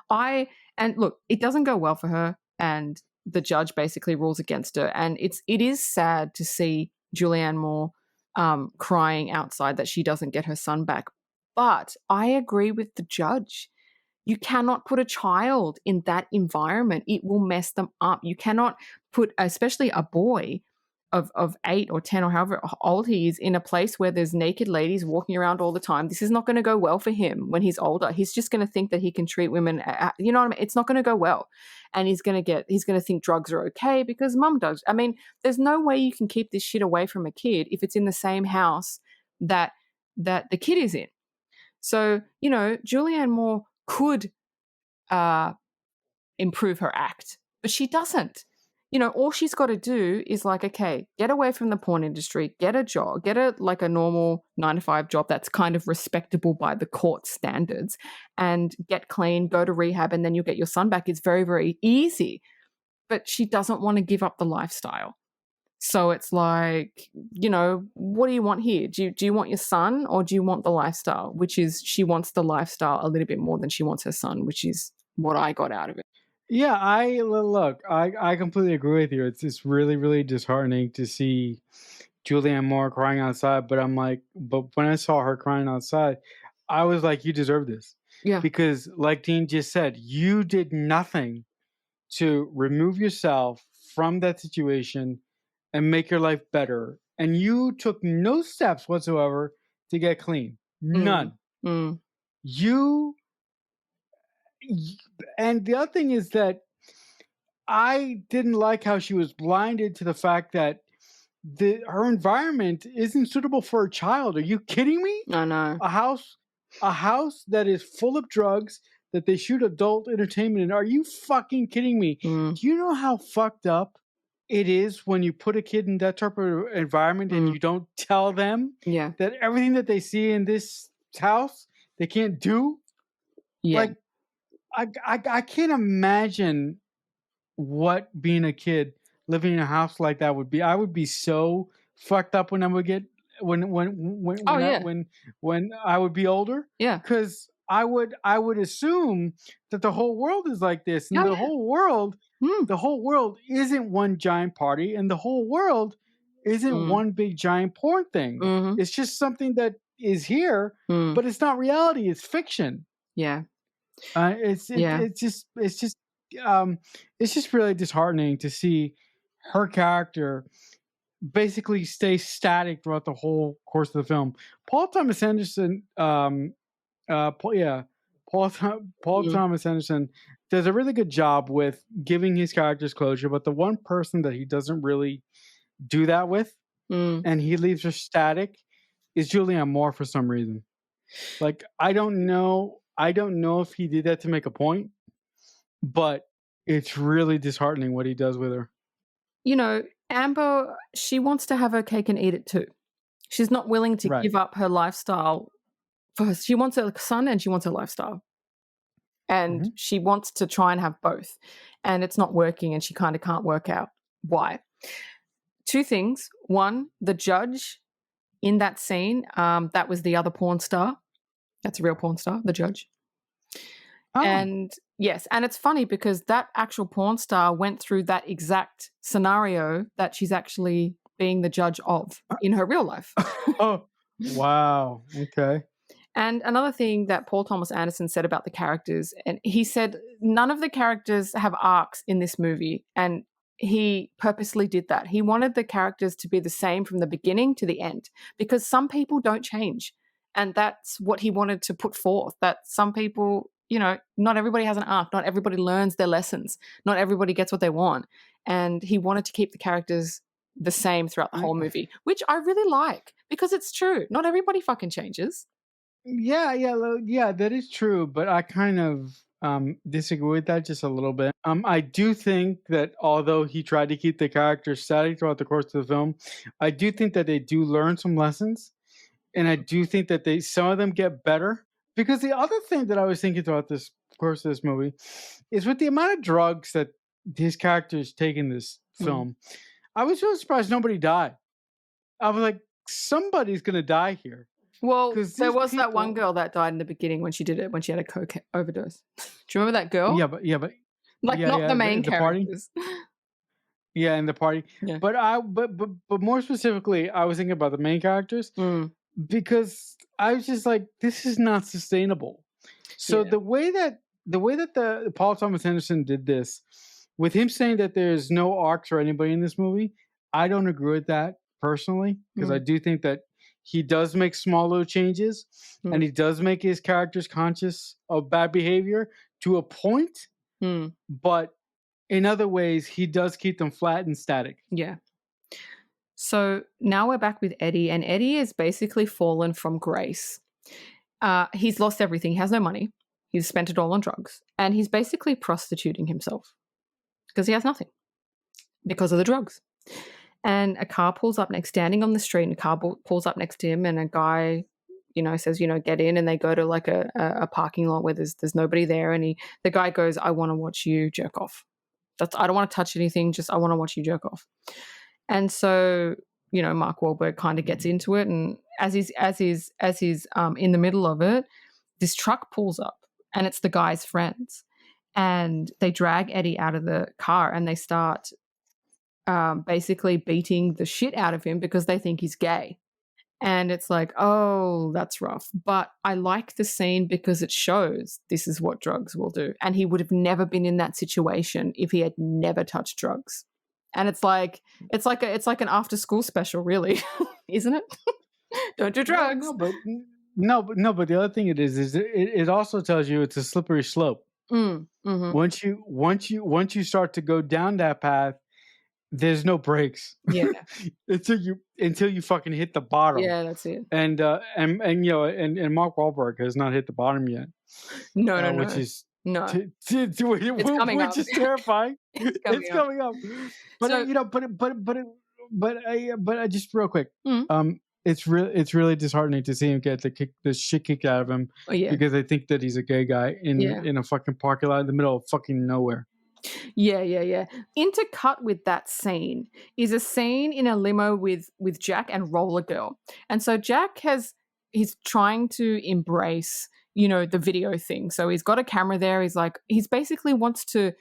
Speaker 3: And look, it doesn't go well for her. And the judge basically rules against her. And it is sad to see Julianne Moore crying outside that she doesn't get her son back. But I agree with the judge. You cannot put a child in that environment. It will mess them up. You cannot put, especially a boy of 8 or 10 or however old he is, in a place where there's naked ladies walking around all the time. This is not going to go well for him when he's older. He's just going to think that he can treat women. You know what I mean? It's not going to go well. And he's going to think drugs are okay because mum does. I mean, there's no way you can keep this shit away from a kid if it's in the same house that the kid is in. So, Julianne Moore could improve her act, but she doesn't. All she's got to do is like, okay, get away from the porn industry, get a job, get a normal 9-to-5 job that's kind of respectable by the court standards, and get clean, go to rehab, and then you'll get your son back. It's very, very easy. But she doesn't want to give up the lifestyle. So it's like, what do you want here? Do you want your son or do you want the lifestyle? Which is, she wants the lifestyle a little bit more than she wants her son, which is what I got out of it.
Speaker 2: Yeah, I completely agree with you. It's just really, really disheartening to see Julianne Moore crying outside. But when I saw her crying outside, I was like, you deserve this.
Speaker 3: Yeah.
Speaker 2: Because like Dean just said, you did nothing to remove yourself from that situation and make your life better. And you took no steps whatsoever to get clean. None. And the other thing is that I didn't like how she was blinded to the fact that her environment isn't suitable for a child. Are you kidding me?
Speaker 3: I know.
Speaker 2: A house that is full of drugs that they shoot adult entertainment in. Are you fucking kidding me? Do you know how fucked up it is when you put a kid in that type of environment and you don't tell them that everything that they see in this house they can't do?
Speaker 3: Yeah.
Speaker 2: Like, I can't imagine what being a kid living in a house like that would be. I would be so fucked up when I would get when I would be older.
Speaker 3: Yeah.
Speaker 2: Because I would assume that the whole world is like this, and the whole world isn't one giant party, and the whole world isn't one big giant porn thing. It's just something that is here, but it's not reality. It's fiction.
Speaker 3: Yeah.
Speaker 2: It's just it's just really disheartening to see her character basically stay static throughout the whole course of the film. Paul Thomas Anderson, yeah, Paul
Speaker 3: Mm,
Speaker 2: Thomas Anderson does a really good job with giving his characters closure, but the one person that he doesn't really do that with,
Speaker 3: mm.
Speaker 2: and he leaves her static, is Julianne Moore for some reason. Like I don't know if he did that to make a point, but it's really disheartening what he does with her.
Speaker 3: You know, Amber, she wants to have her cake and eat it too. She's not willing to
Speaker 2: Right.
Speaker 3: give up her lifestyle for her. She wants her son and she wants her lifestyle. And
Speaker 2: Mhm.
Speaker 3: she wants to try and have both. And it's not working and she kind of can't work out why. Two things. One, the judge in that scene, that was the other porn star. That's a real porn star, the judge.
Speaker 2: Oh.
Speaker 3: And yes, and it's funny because that actual porn star went through that exact scenario that she's actually being the judge of in her real life.
Speaker 2: Oh. Wow. Okay.
Speaker 3: And another thing that Paul Thomas Anderson said about the characters, and he said none of the characters have arcs in this movie. And he purposely did that. He wanted the characters to be the same from the beginning to the end because some people don't change. And that's what he wanted to put forth, that some people, not everybody has an arc. Not everybody learns their lessons. Not everybody gets what they want. And he wanted to keep the characters the same throughout the
Speaker 2: I
Speaker 3: whole movie, which I really like because it's true. Not everybody fucking changes.
Speaker 2: Yeah, that is true, but I kind of disagree with that just a little bit. I do think that although he tried to keep the characters static throughout the course of the film, I do think that they do learn some lessons, and I do think that some of them get better. Because the other thing that I was thinking throughout this course of this movie is with the amount of drugs that his characters take in this
Speaker 3: Mm.
Speaker 2: film, I was really surprised nobody died. I was like, somebody's gonna die here
Speaker 3: Well,
Speaker 2: because
Speaker 3: there
Speaker 2: these
Speaker 3: was that one
Speaker 2: people.
Speaker 3: girl that died in the beginning when she did it, when she had a coke overdose. Do you remember that girl?
Speaker 2: Yeah, but
Speaker 3: Like, not the main
Speaker 2: the party.
Speaker 3: characters.
Speaker 2: Yeah, in the party.
Speaker 3: Yeah.
Speaker 2: But more specifically, I was thinking about the main characters
Speaker 3: Mm,
Speaker 2: because I was just like, this is not sustainable. So
Speaker 3: yeah.
Speaker 2: the way that the Paul Thomas Anderson did this, with him saying that there's no arcs for anybody in this movie, I don't agree with that personally because I
Speaker 3: Mm,
Speaker 2: do think that he does make small little changes
Speaker 3: mm,
Speaker 2: and he does make his characters conscious of bad behavior to a point,
Speaker 3: mm,
Speaker 2: but in other ways, he does keep them flat and static.
Speaker 3: yeah. So now we're back with Eddie, and Eddie has basically fallen from grace. He's lost everything. He has no money. He's spent it all on drugs, and he's basically prostituting himself because he has nothing because of the drugs. And a car pulls up next, standing on the street, and a car pulls up next to him, and a guy, says, get in, and they go to like a parking lot where there's nobody there, and the guy goes, I want to watch you jerk off. I don't want to touch anything, just I want to watch you jerk off. And so, Mark Wahlberg kind of gets into it, and as he's in the middle of it, this truck pulls up, and it's the guy's friends, and they drag Eddie out of the car, and they start basically beating the shit out of him because they think he's gay. And it's like, oh, that's rough. But I like the scene because it shows this is what drugs will do. And he would have never been in that situation if he had never touched drugs. And it's like an after school special, really, isn't it? Don't do
Speaker 2: Yeah,
Speaker 3: drugs.
Speaker 2: but the other thing it also tells you it's a slippery slope.
Speaker 3: Mm-hmm.
Speaker 2: Once you start to go down that path, there's no breaks.
Speaker 3: Yeah.
Speaker 2: until you fucking hit the bottom.
Speaker 3: Yeah, that's it.
Speaker 2: And Mark Wahlberg has not hit the bottom yet.
Speaker 3: No.
Speaker 2: Which is
Speaker 3: No.
Speaker 2: it's
Speaker 3: coming
Speaker 2: which
Speaker 3: up.
Speaker 2: is terrifying.
Speaker 3: It's coming up.
Speaker 2: But
Speaker 3: So-
Speaker 2: but just real quick,
Speaker 3: Mm.
Speaker 2: it's really disheartening to see him get the shit kicked out of him
Speaker 3: Oh, yeah.
Speaker 2: because they think that he's a gay guy in a fucking parking lot in the middle of fucking nowhere.
Speaker 3: Yeah. Intercut with that scene is a scene in a limo with Jack and Roller Girl. And so Jack he's trying to embrace, the video thing. So he's got a camera there. He's basically wants to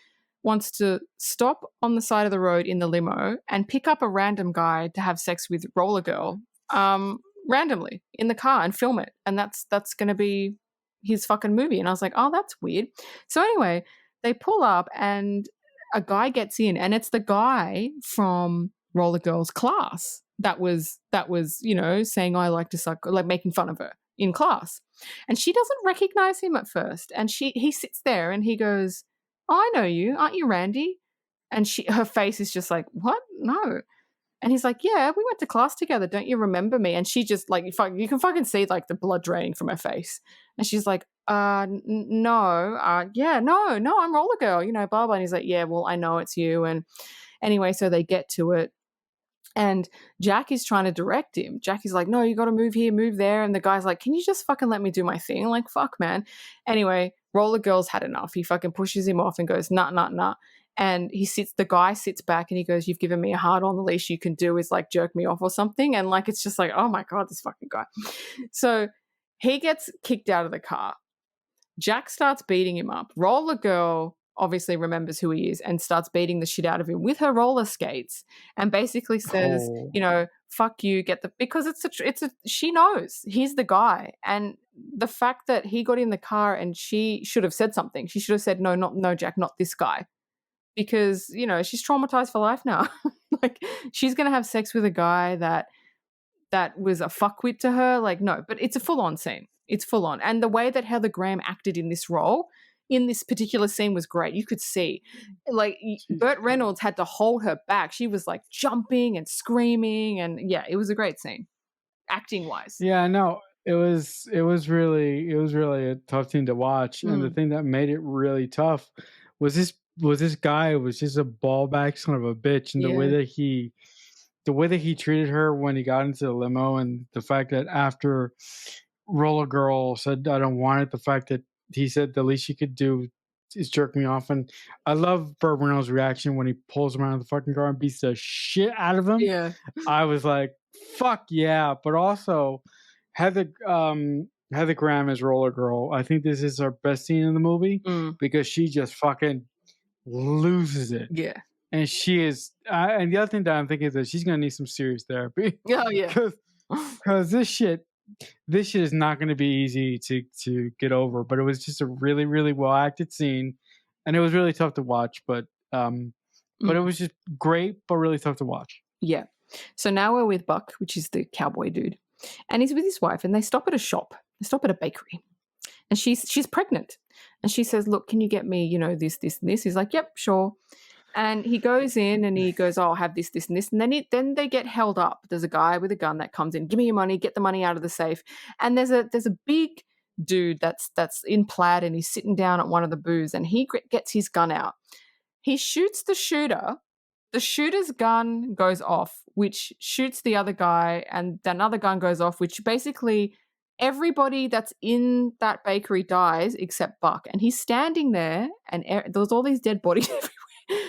Speaker 3: stop on the side of the road in the limo and pick up a random guy to have sex with Roller Girl randomly in the car and film it. And that's going to be his fucking movie. And I was like, oh, that's weird. So anyway, they pull up and a guy gets in, and it's the guy from Roller Girl's class that was saying I like to suck, like making fun of her in class. And she doesn't recognize him at first. And he sits there and he goes, oh, I know you. Aren't you Randy? And her face is just like, what? No. And he's like, yeah, we went to class together. Don't you remember me? And she just like, you can fucking see like the blood draining from her face. And she's like, no, yeah, no, I'm Roller Girl, blah, blah. And he's like, yeah, well, I know it's you. And anyway, so they get to it. And Jack is trying to direct him. Jack is like, no, you got to move here, move there. And the guy's like, can you just fucking let me do my thing? Like, fuck, man. Anyway, Roller Girl's had enough. He fucking pushes him off and goes, nah. And the guy sits back and he goes, you've given me a hard on, the least you can do is like jerk me off or something. And like, it's just like, oh my God, this fucking guy. So he gets kicked out of the car. Jack starts beating him up. Roller Girl obviously remembers who he is and starts beating the shit out of him with her roller skates and basically says, fuck you, because she knows he's the guy. And the fact that he got in the car and she should have said something. She should have said, no, Jack, not this guy. Because, she's traumatized for life now. Like, she's going to have sex with a guy that was a fuckwit to her. Like, no, but it's a full-on scene. It's full-on. And the way that Heather Graham acted in this role, in this particular scene, was great. You could see, like, Burt Reynolds had to hold her back. She was, like, jumping and screaming. And, yeah, it was a great scene, acting-wise.
Speaker 2: Yeah, no, it was really a tough thing to watch. And the thing that made it really tough was this guy was just a ballback son of a bitch, and the way that he treated her when he got into the limo, and the fact that after Roller Girl said I don't want it, the fact that he said the least you could do is jerk me off. And I love Burt Reynolds' reaction when he pulls him out of the fucking car and beats the shit out of him.
Speaker 3: Yeah.
Speaker 2: I was like, fuck yeah. But also Heather Graham as Roller Girl, I think this is her best scene in the movie because she just fucking loses it.
Speaker 3: Yeah.
Speaker 2: And she is, and the other thing that I'm thinking is that she's going to need some serious therapy.
Speaker 3: Oh, yeah.
Speaker 2: Because this shit is not going to be easy to get over. But it was just a really, really well acted scene. And it was really tough to watch. But it was just great, but really tough to watch.
Speaker 3: Yeah. So now we're with Buck, which is the cowboy dude. And he's with his wife, and they stop at a shop. They stop at a bakery. And she's pregnant. And she says, look, can you get me, this, this, and this? He's like, yep, sure. And he goes in and he goes, oh, I'll have this, this, and this. And then they get held up. There's a guy with a gun that comes in, give me your money, get the money out of the safe. And there's a big dude that's in plaid, and he's sitting down at one of the booths, and he gets his gun out. He shoots the shooter. The shooter's gun goes off, which shoots the other guy, and another gun goes off, which basically everybody that's in that bakery dies except Buck. And he's standing there, and there's all these dead bodies everywhere.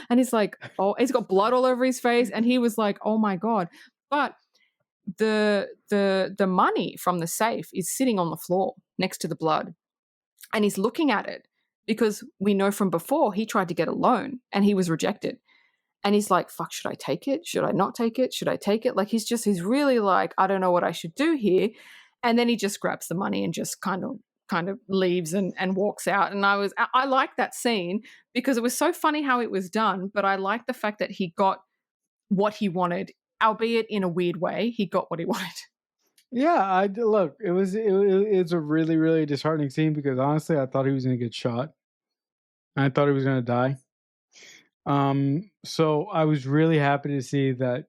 Speaker 3: And he's like, oh, he's got blood all over his face. And he was like, oh my God. But the money from the safe is sitting on the floor next to the blood. And he's looking at it because we know from before he tried to get a loan and he was rejected. And he's like, fuck, should I take it? Should I not take it? Should I take it? Like, he's really like, I don't know what I should do here. And then he just grabs the money and just kind of leaves and walks out. And I like that scene because it was so funny how it was done, but I like the fact that he got what he wanted, albeit in a weird way. He got what he wanted.
Speaker 2: Yeah, it's a really, really disheartening scene because honestly, I thought he was going to get shot. I thought he was going to die. So I was really happy to see that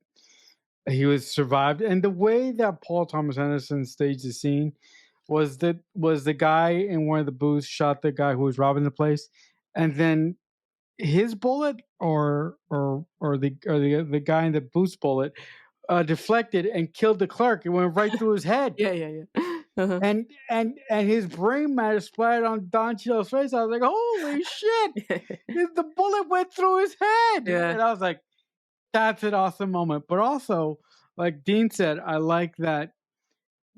Speaker 2: he was survived. And the way that Paul Thomas Anderson staged the scene was the guy in one of the booths shot the guy who was robbing the place, and then his bullet or the guy in the booth's bullet deflected and killed the clerk. It went right through his head.
Speaker 3: Yeah. Uh-huh.
Speaker 2: And his brain matter splattered on Don Cheadle's face. I was like, holy shit! The bullet went through his head.
Speaker 3: Yeah.
Speaker 2: And I was like, that's an awesome moment. But also, like Dean said, I like that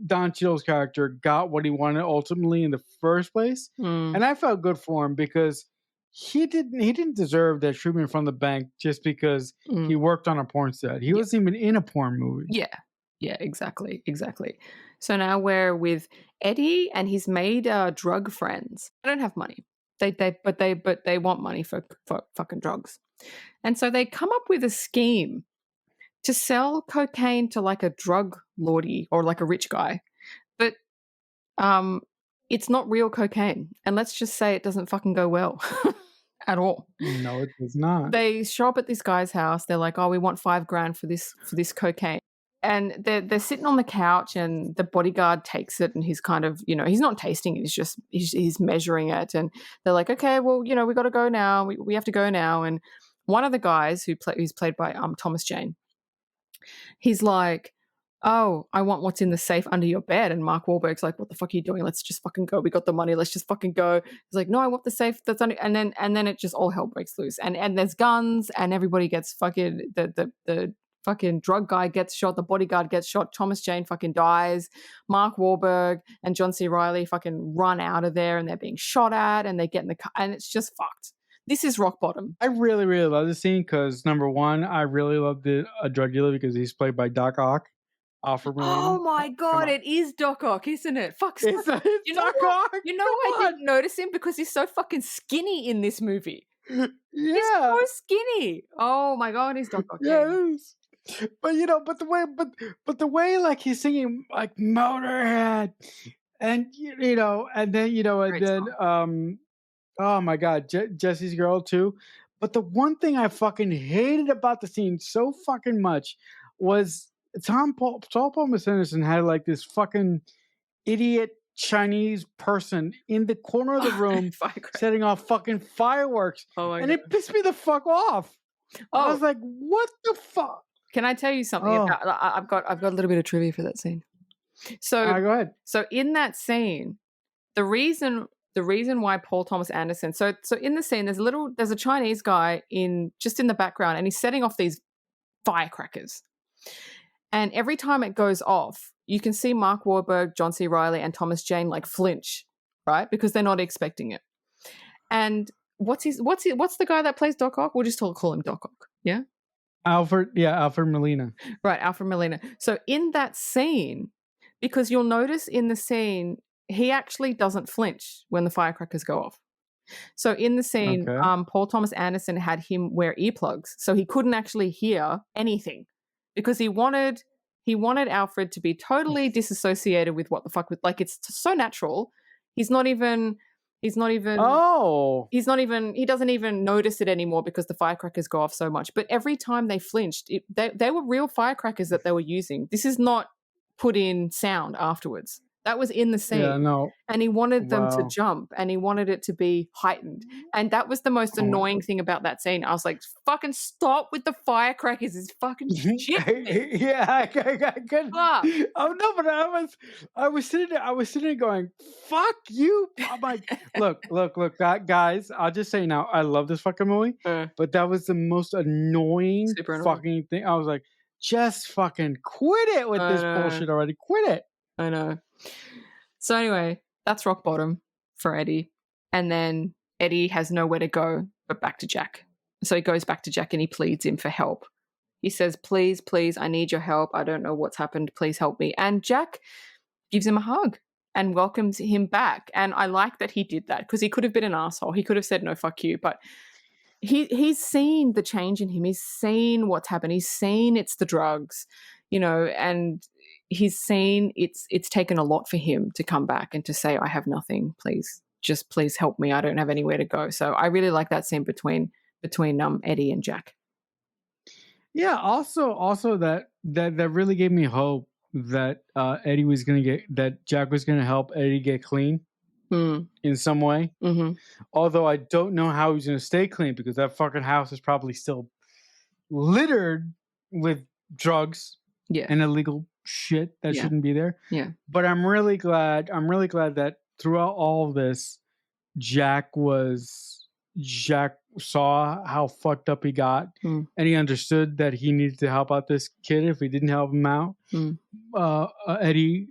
Speaker 2: Don Cheadle's character got what he wanted ultimately in the first place. And I felt good for him because he didn't deserve that treatment from the bank just because he worked on a porn set. He wasn't even in a porn movie.
Speaker 3: Yeah, exactly. So now we're with Eddie and his made drug friends. I don't have money. But they want money for fucking drugs. And so they come up with a scheme to sell cocaine to like a drug lordy or like a rich guy. But it's not real cocaine. And let's just say it doesn't fucking go well at all.
Speaker 2: No, it does not.
Speaker 3: They show up at this guy's house. They're like, "Oh, we want $5,000 for this cocaine." And they're sitting on the couch, and the bodyguard takes it, and he's kind of, he's not tasting it. He's measuring it, and they're like, "Okay, well, we got to go now. We have to go now." And one of the guys who's played by Thomas Jane, he's like, "Oh, I want what's in the safe under your bed." And Mark Wahlberg's like, "What the fuck are you doing? Let's just fucking go. We got the money. Let's just fucking go." He's like, "No, I want the safe that's under." And then it just all hell breaks loose. And there's guns, and everybody gets fucking the fucking drug guy gets shot. The bodyguard gets shot. Thomas Jane fucking dies. Mark Wahlberg and John C. Reilly fucking run out of there, and they're being shot at, and they get in the car, and it's just fucked. This is rock bottom.
Speaker 2: I really, really love this scene because number one, I really love the drug dealer because he's played by Doc Ock. Alfred
Speaker 3: Oh my god, it is Doc Ock, isn't it? Fuck,
Speaker 2: it's Doc Ock.
Speaker 3: I didn't notice him because he's so fucking skinny in this movie.
Speaker 2: Yeah,
Speaker 3: he's so skinny. Oh my god, he's Doc Ock.
Speaker 2: Yeah. But but the way like he's singing like Motorhead, and and then oh my god, Jesse's Girl too. But the one thing I fucking hated about the scene so fucking much was Paul Thomas Anderson had like this fucking idiot Chinese person in the corner of the room setting off fucking fireworks.
Speaker 3: Oh my
Speaker 2: and
Speaker 3: god.
Speaker 2: It pissed me the fuck off. I was like, what the fuck?
Speaker 3: Can I tell you something about I've got a little bit of trivia for that scene. So
Speaker 2: go ahead.
Speaker 3: So in that scene, the reason why Paul Thomas Anderson, so in the scene there's a Chinese guy just in the background, and he's setting off these firecrackers. And every time it goes off, you can see Mark Wahlberg, John C. Reilly, and Thomas Jane like flinch, right? Because they're not expecting it. And what's the guy that plays Doc Ock? We'll just call him Doc Ock. Yeah?
Speaker 2: Alfred Molina.
Speaker 3: Right, Alfred Molina. So in that scene, because you'll notice in the scene, he actually doesn't flinch when the firecrackers go off. So in the scene, Paul Thomas Anderson had him wear earplugs, so he couldn't actually hear anything because he wanted Alfred to be totally disassociated with what the fuck with, like, it's so natural. He doesn't even notice it anymore because the firecrackers go off so much. But every time they flinched, they were real firecrackers that they were using. This is not put in sound afterwards. That was in the scene. Yeah, no. And he wanted them to jump, and he wanted it to be heightened. And that was the most annoying thing about that scene. I was like, fucking stop with the firecrackers. It's fucking shit.
Speaker 2: Yeah, I couldn't. Oh no, but I was sitting there going, fuck you. I'm like, look, guys, I'll just say now, I love this fucking movie, but that was the most annoying fucking thing. I was like, just fucking quit it with this bullshit already. Quit it.
Speaker 3: I know. So anyway, that's rock bottom for Eddie. And then Eddie has nowhere to go but back to Jack. So he goes back to Jack and he pleads him for help. He says, please, I need your help. I don't know what's happened. Please help me. And Jack gives him a hug and welcomes him back. And I like that he did that because he could have been an asshole. He could have said, no, fuck you. But he's seen the change in him. He's seen what's happened. He's seen it's the drugs, and he's seen it's taken a lot for him to come back and to say, I have nothing, please help me. I don't have anywhere to go. So I really like that scene between Eddie and Jack.
Speaker 2: Yeah. Also that really gave me hope that Jack was going to help Eddie get clean in some way.
Speaker 3: Mm-hmm.
Speaker 2: Although I don't know how he's going to stay clean because that fucking house is probably still littered with drugs.
Speaker 3: Yeah.
Speaker 2: And illegal shit that shouldn't be there.
Speaker 3: Yeah.
Speaker 2: But I'm really glad that throughout all of this, Jack saw how fucked up he got, and he understood that he needed to help out this kid. If he didn't help him out, Eddie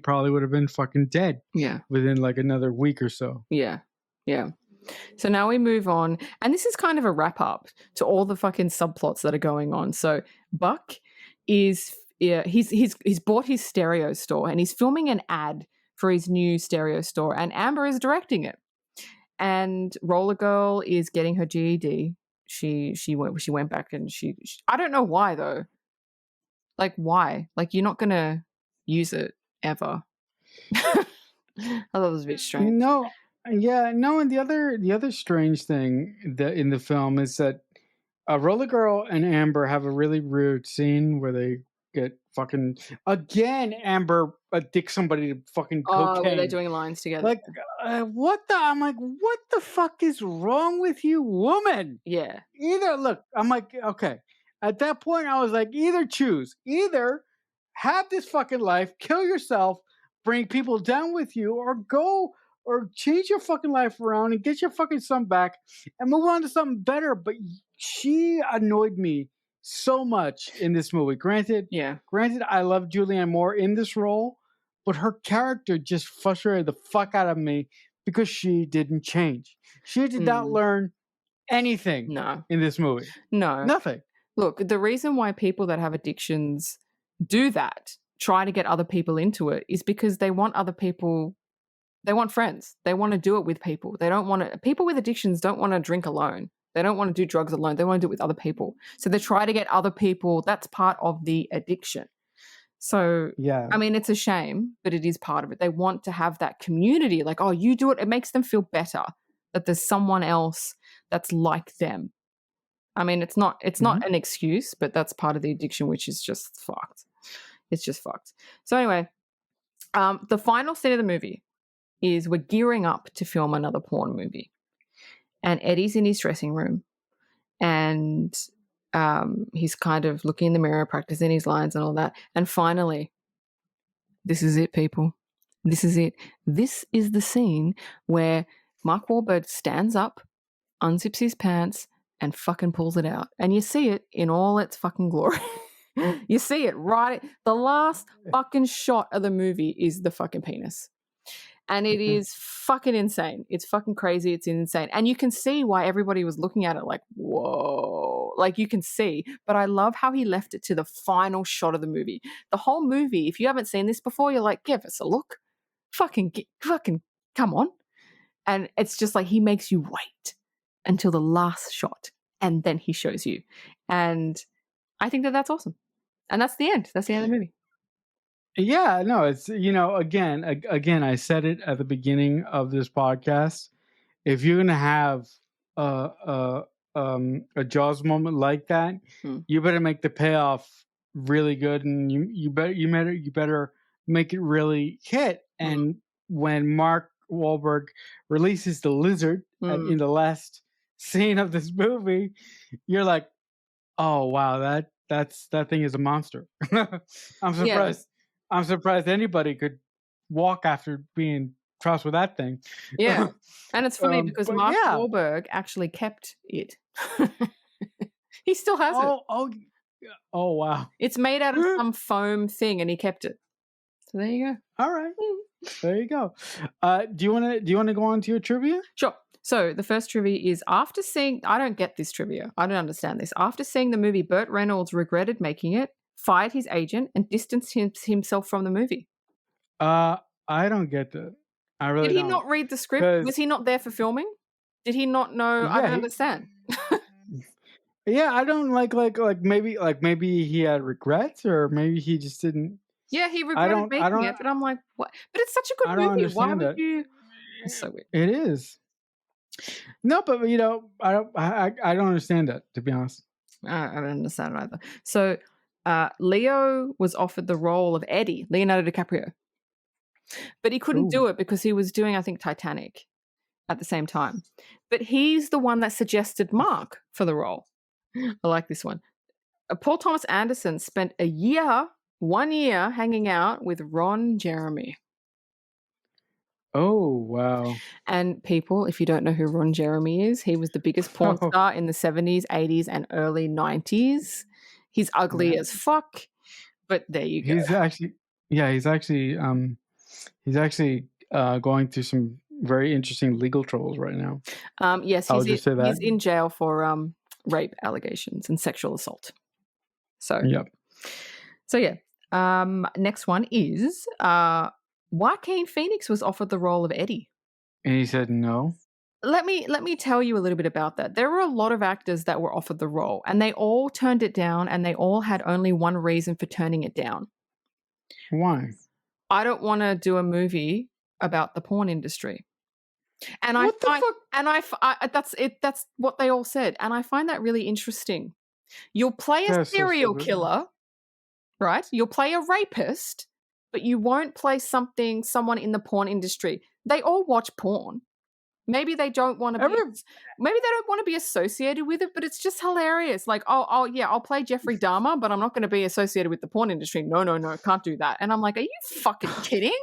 Speaker 2: probably would have been fucking dead.
Speaker 3: Yeah.
Speaker 2: Within like another week or so.
Speaker 3: Yeah. Yeah. So now we move on, and this is kind of a wrap up to all the fucking subplots that are going on. So Buck he's bought his stereo store and he's filming an ad for his new stereo store, and Amber is directing it. and Roller Girl is getting her GED. She went back and she I don't know why though. Like why? Like you're not gonna use it ever. I thought it was a bit strange.
Speaker 2: No, yeah, no, and the other strange thing that in the film is that Roller Girl and Amber have a really weird scene where they get fucking again. Amber addicts somebody to fucking
Speaker 3: Oh, were they
Speaker 2: cocaine.
Speaker 3: doing lines together?
Speaker 2: Like, what the? I'm like, what the fuck is wrong with you, woman?
Speaker 3: Yeah.
Speaker 2: Either look, I'm like, okay. At that point, I was like, either choose, either have this fucking life, kill yourself, bring people down with you, or go or change your fucking life around and get your fucking son back and move on to something better. But she annoyed me so much in this movie.
Speaker 3: Yeah.
Speaker 2: Granted, I love Julianne Moore in this role, but her character just frustrated the fuck out of me because she didn't change. She did not learn anything
Speaker 3: No.
Speaker 2: in this movie.
Speaker 3: No.
Speaker 2: Nothing.
Speaker 3: Look, the reason why people that have addictions do that, try to get other people into it, is because they want other people, they want friends. They want to do it with people. They don't want to, people with addictions don't want to drink alone. They don't want to do drugs alone. They want to do it with other people. So they try to get other people. That's part of the addiction. So,
Speaker 2: Yeah.
Speaker 3: I mean, it's a shame, but it is part of it. They want to have that community. Like, oh, you do it. It makes them feel better that there's someone else that's like them. I mean, it's not an excuse, but that's part of the addiction, which is just fucked. It's just fucked. So anyway, the final scene of the movie is we're gearing up to film another porn movie. And Eddie's in his dressing room and he's kind of looking in the mirror, practicing his lines and all that. And finally, this is it, people. This is it. This is the scene where Mark Wahlberg stands up, unzips his pants, and fucking pulls it out. And you see it in all its fucking glory. You see it right. The last fucking shot of the movie is the fucking penis. And it is fucking insane. It's fucking crazy. It's insane. And you can see why everybody was looking at it like, whoa. Like you can see. But I love how he left it to the final shot of the movie. The whole movie, if you haven't seen this before, you're like, give us a look. Fucking come on. And it's just like he makes you wait until the last shot. And then he shows you. And I think that that's awesome. And that's the end. That's the end of the movie.
Speaker 2: Yeah, no, it's again, I said it at the beginning of this podcast. If you're gonna have a Jaws moment like that, you better make the payoff really good, and you better make it really hit. And when Mark Wahlberg releases the lizard in the last scene of this movie, you're like, oh wow, that thing is a monster. I'm surprised.
Speaker 3: Yeah.
Speaker 2: I'm surprised anybody could walk after being trussed with that thing.
Speaker 3: Yeah. And it's funny because Mark
Speaker 2: yeah.
Speaker 3: Wahlberg actually kept it. He still has it.
Speaker 2: Oh, wow.
Speaker 3: It's made out of some foam thing and he kept it. So there you go.
Speaker 2: All right. There you go. Do you want to go on to your trivia?
Speaker 3: Sure. So the first trivia is after seeing, I don't get this trivia. I don't understand this. After seeing the movie, Burt Reynolds regretted making it, fired his agent, and distanced himself from the movie.
Speaker 2: I don't get that. I really
Speaker 3: Did he
Speaker 2: don't.
Speaker 3: not read the script? Was he not there for filming? Did he not know? I don't understand.
Speaker 2: Yeah, I don't like maybe he had regrets or maybe he just didn't.
Speaker 3: Yeah, he regretted making it, but I'm like, what? But it's such a good movie. Why would you? It's so weird.
Speaker 2: It is. No, but I don't understand that, to be honest.
Speaker 3: I don't understand it either. So Leo was offered the role of Eddie, Leonardo DiCaprio. But he couldn't do it because he was doing, I think, Titanic at the same time. But he's the one that suggested Mark for the role. I like this one. Paul Thomas Anderson spent 1 year hanging out with Ron Jeremy.
Speaker 2: Oh, wow.
Speaker 3: And people, if you don't know who Ron Jeremy is, he was the biggest porn star in the 70s, 80s, and early 90s. He's ugly as fuck, but there you go.
Speaker 2: He's actually going through some very interesting legal troubles right now.
Speaker 3: Yes, he's in jail for rape allegations and sexual assault. So,
Speaker 2: yep.
Speaker 3: So yeah. Next one is Joaquin Phoenix was offered the role of Eddie.
Speaker 2: And he said no.
Speaker 3: let me tell you a little bit about that. There were a lot of actors that were offered the role, and they all turned it down, and they all had only one reason for turning it down.
Speaker 2: Why?
Speaker 3: I don't want to do a movie about the porn industry. And I
Speaker 2: What the
Speaker 3: find,
Speaker 2: fuck?
Speaker 3: and that's it. That's what they all said, and I find that really interesting. You'll play a
Speaker 2: That's so
Speaker 3: serial
Speaker 2: stupid.
Speaker 3: killer, right? You'll play a rapist, but you won't play someone in the porn industry. They all watch porn. Maybe they don't want to be.
Speaker 2: Every
Speaker 3: Maybe they don't want to be associated with it, but it's just hilarious. Like, oh, yeah, I'll play Jeffrey Dahmer, but I'm not going to be associated with the porn industry. No, can't do that. And I'm like, are you fucking kidding?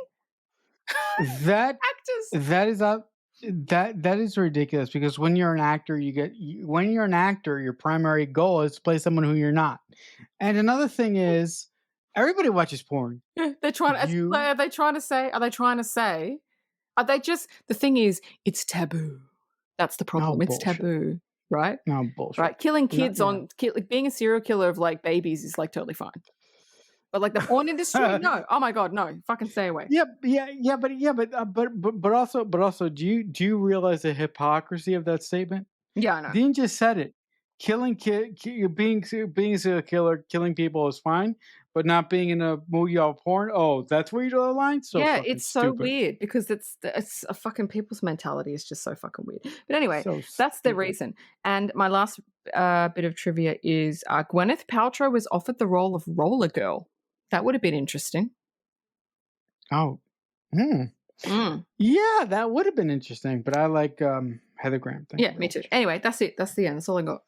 Speaker 2: that
Speaker 3: Actors.
Speaker 2: that is up. That is ridiculous because when you're an actor, when you're an actor, your primary goal is to play someone who you're not. And another thing is, everybody watches porn.
Speaker 3: They're trying.
Speaker 2: You
Speaker 3: Are they trying to say? Are they trying to say? Are they just? The thing is, it's taboo. That's the
Speaker 2: no
Speaker 3: problem. It's
Speaker 2: bullshit.
Speaker 3: taboo, right?
Speaker 2: No bullshit.
Speaker 3: Right. Killing
Speaker 2: No,
Speaker 3: kids
Speaker 2: yeah.
Speaker 3: like being a serial killer of like babies is like totally fine. But like the porn industry, no. Oh my god, no! Fucking stay away.
Speaker 2: But also, do you realize the hypocrisy of that statement?
Speaker 3: Yeah, I know.
Speaker 2: Dean just said it. Being a serial killer, killing people is fine, but not being in a movie or porn. Oh, that's where you draw the line. So
Speaker 3: yeah,
Speaker 2: fucking
Speaker 3: it's so
Speaker 2: stupid.
Speaker 3: weird because it's a fucking people's mentality is just so fucking weird. But anyway,
Speaker 2: So
Speaker 3: that's the
Speaker 2: stupid.
Speaker 3: reason. And my last bit of trivia is Gwyneth Paltrow was offered the role of Roller Girl. That would have been interesting.
Speaker 2: Oh, yeah, that would have been interesting. But I like Heather Graham. Thank
Speaker 3: Yeah,
Speaker 2: you
Speaker 3: me
Speaker 2: very
Speaker 3: too.
Speaker 2: much.
Speaker 3: Anyway, that's it. That's the end. That's all I got.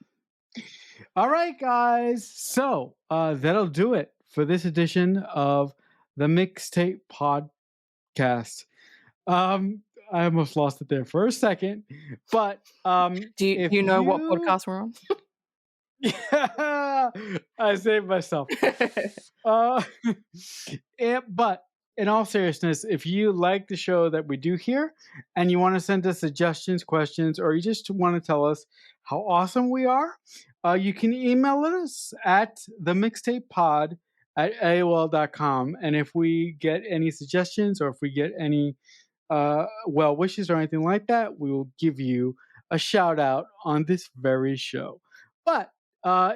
Speaker 2: All right, guys. So that'll do it for this edition of the Mixtape Podcast. I almost lost it there for a second, but
Speaker 3: Do you know what podcast we're on?
Speaker 2: Yeah, I saved myself. But in all seriousness, if you like the show that we do here and you want to send us suggestions, questions, or you just want to tell us how awesome we are, you can email us at themixtapepod@aol.com. And if we get any suggestions or if we get any well wishes or anything like that, we will give you a shout out on this very show. But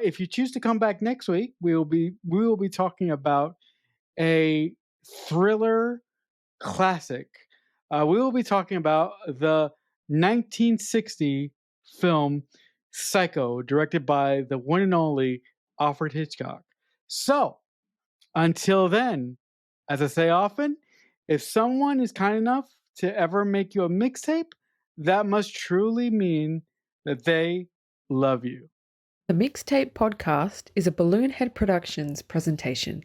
Speaker 2: if you choose to come back next week, we will be talking about a thriller classic. We will be talking about the 1960 film Psycho, directed by the one and only Alfred Hitchcock. So until then, as I say often, if someone is kind enough to ever make you a mixtape, that must truly mean that they love you.
Speaker 1: The Mixtape Podcast is a Balloonhead Productions presentation.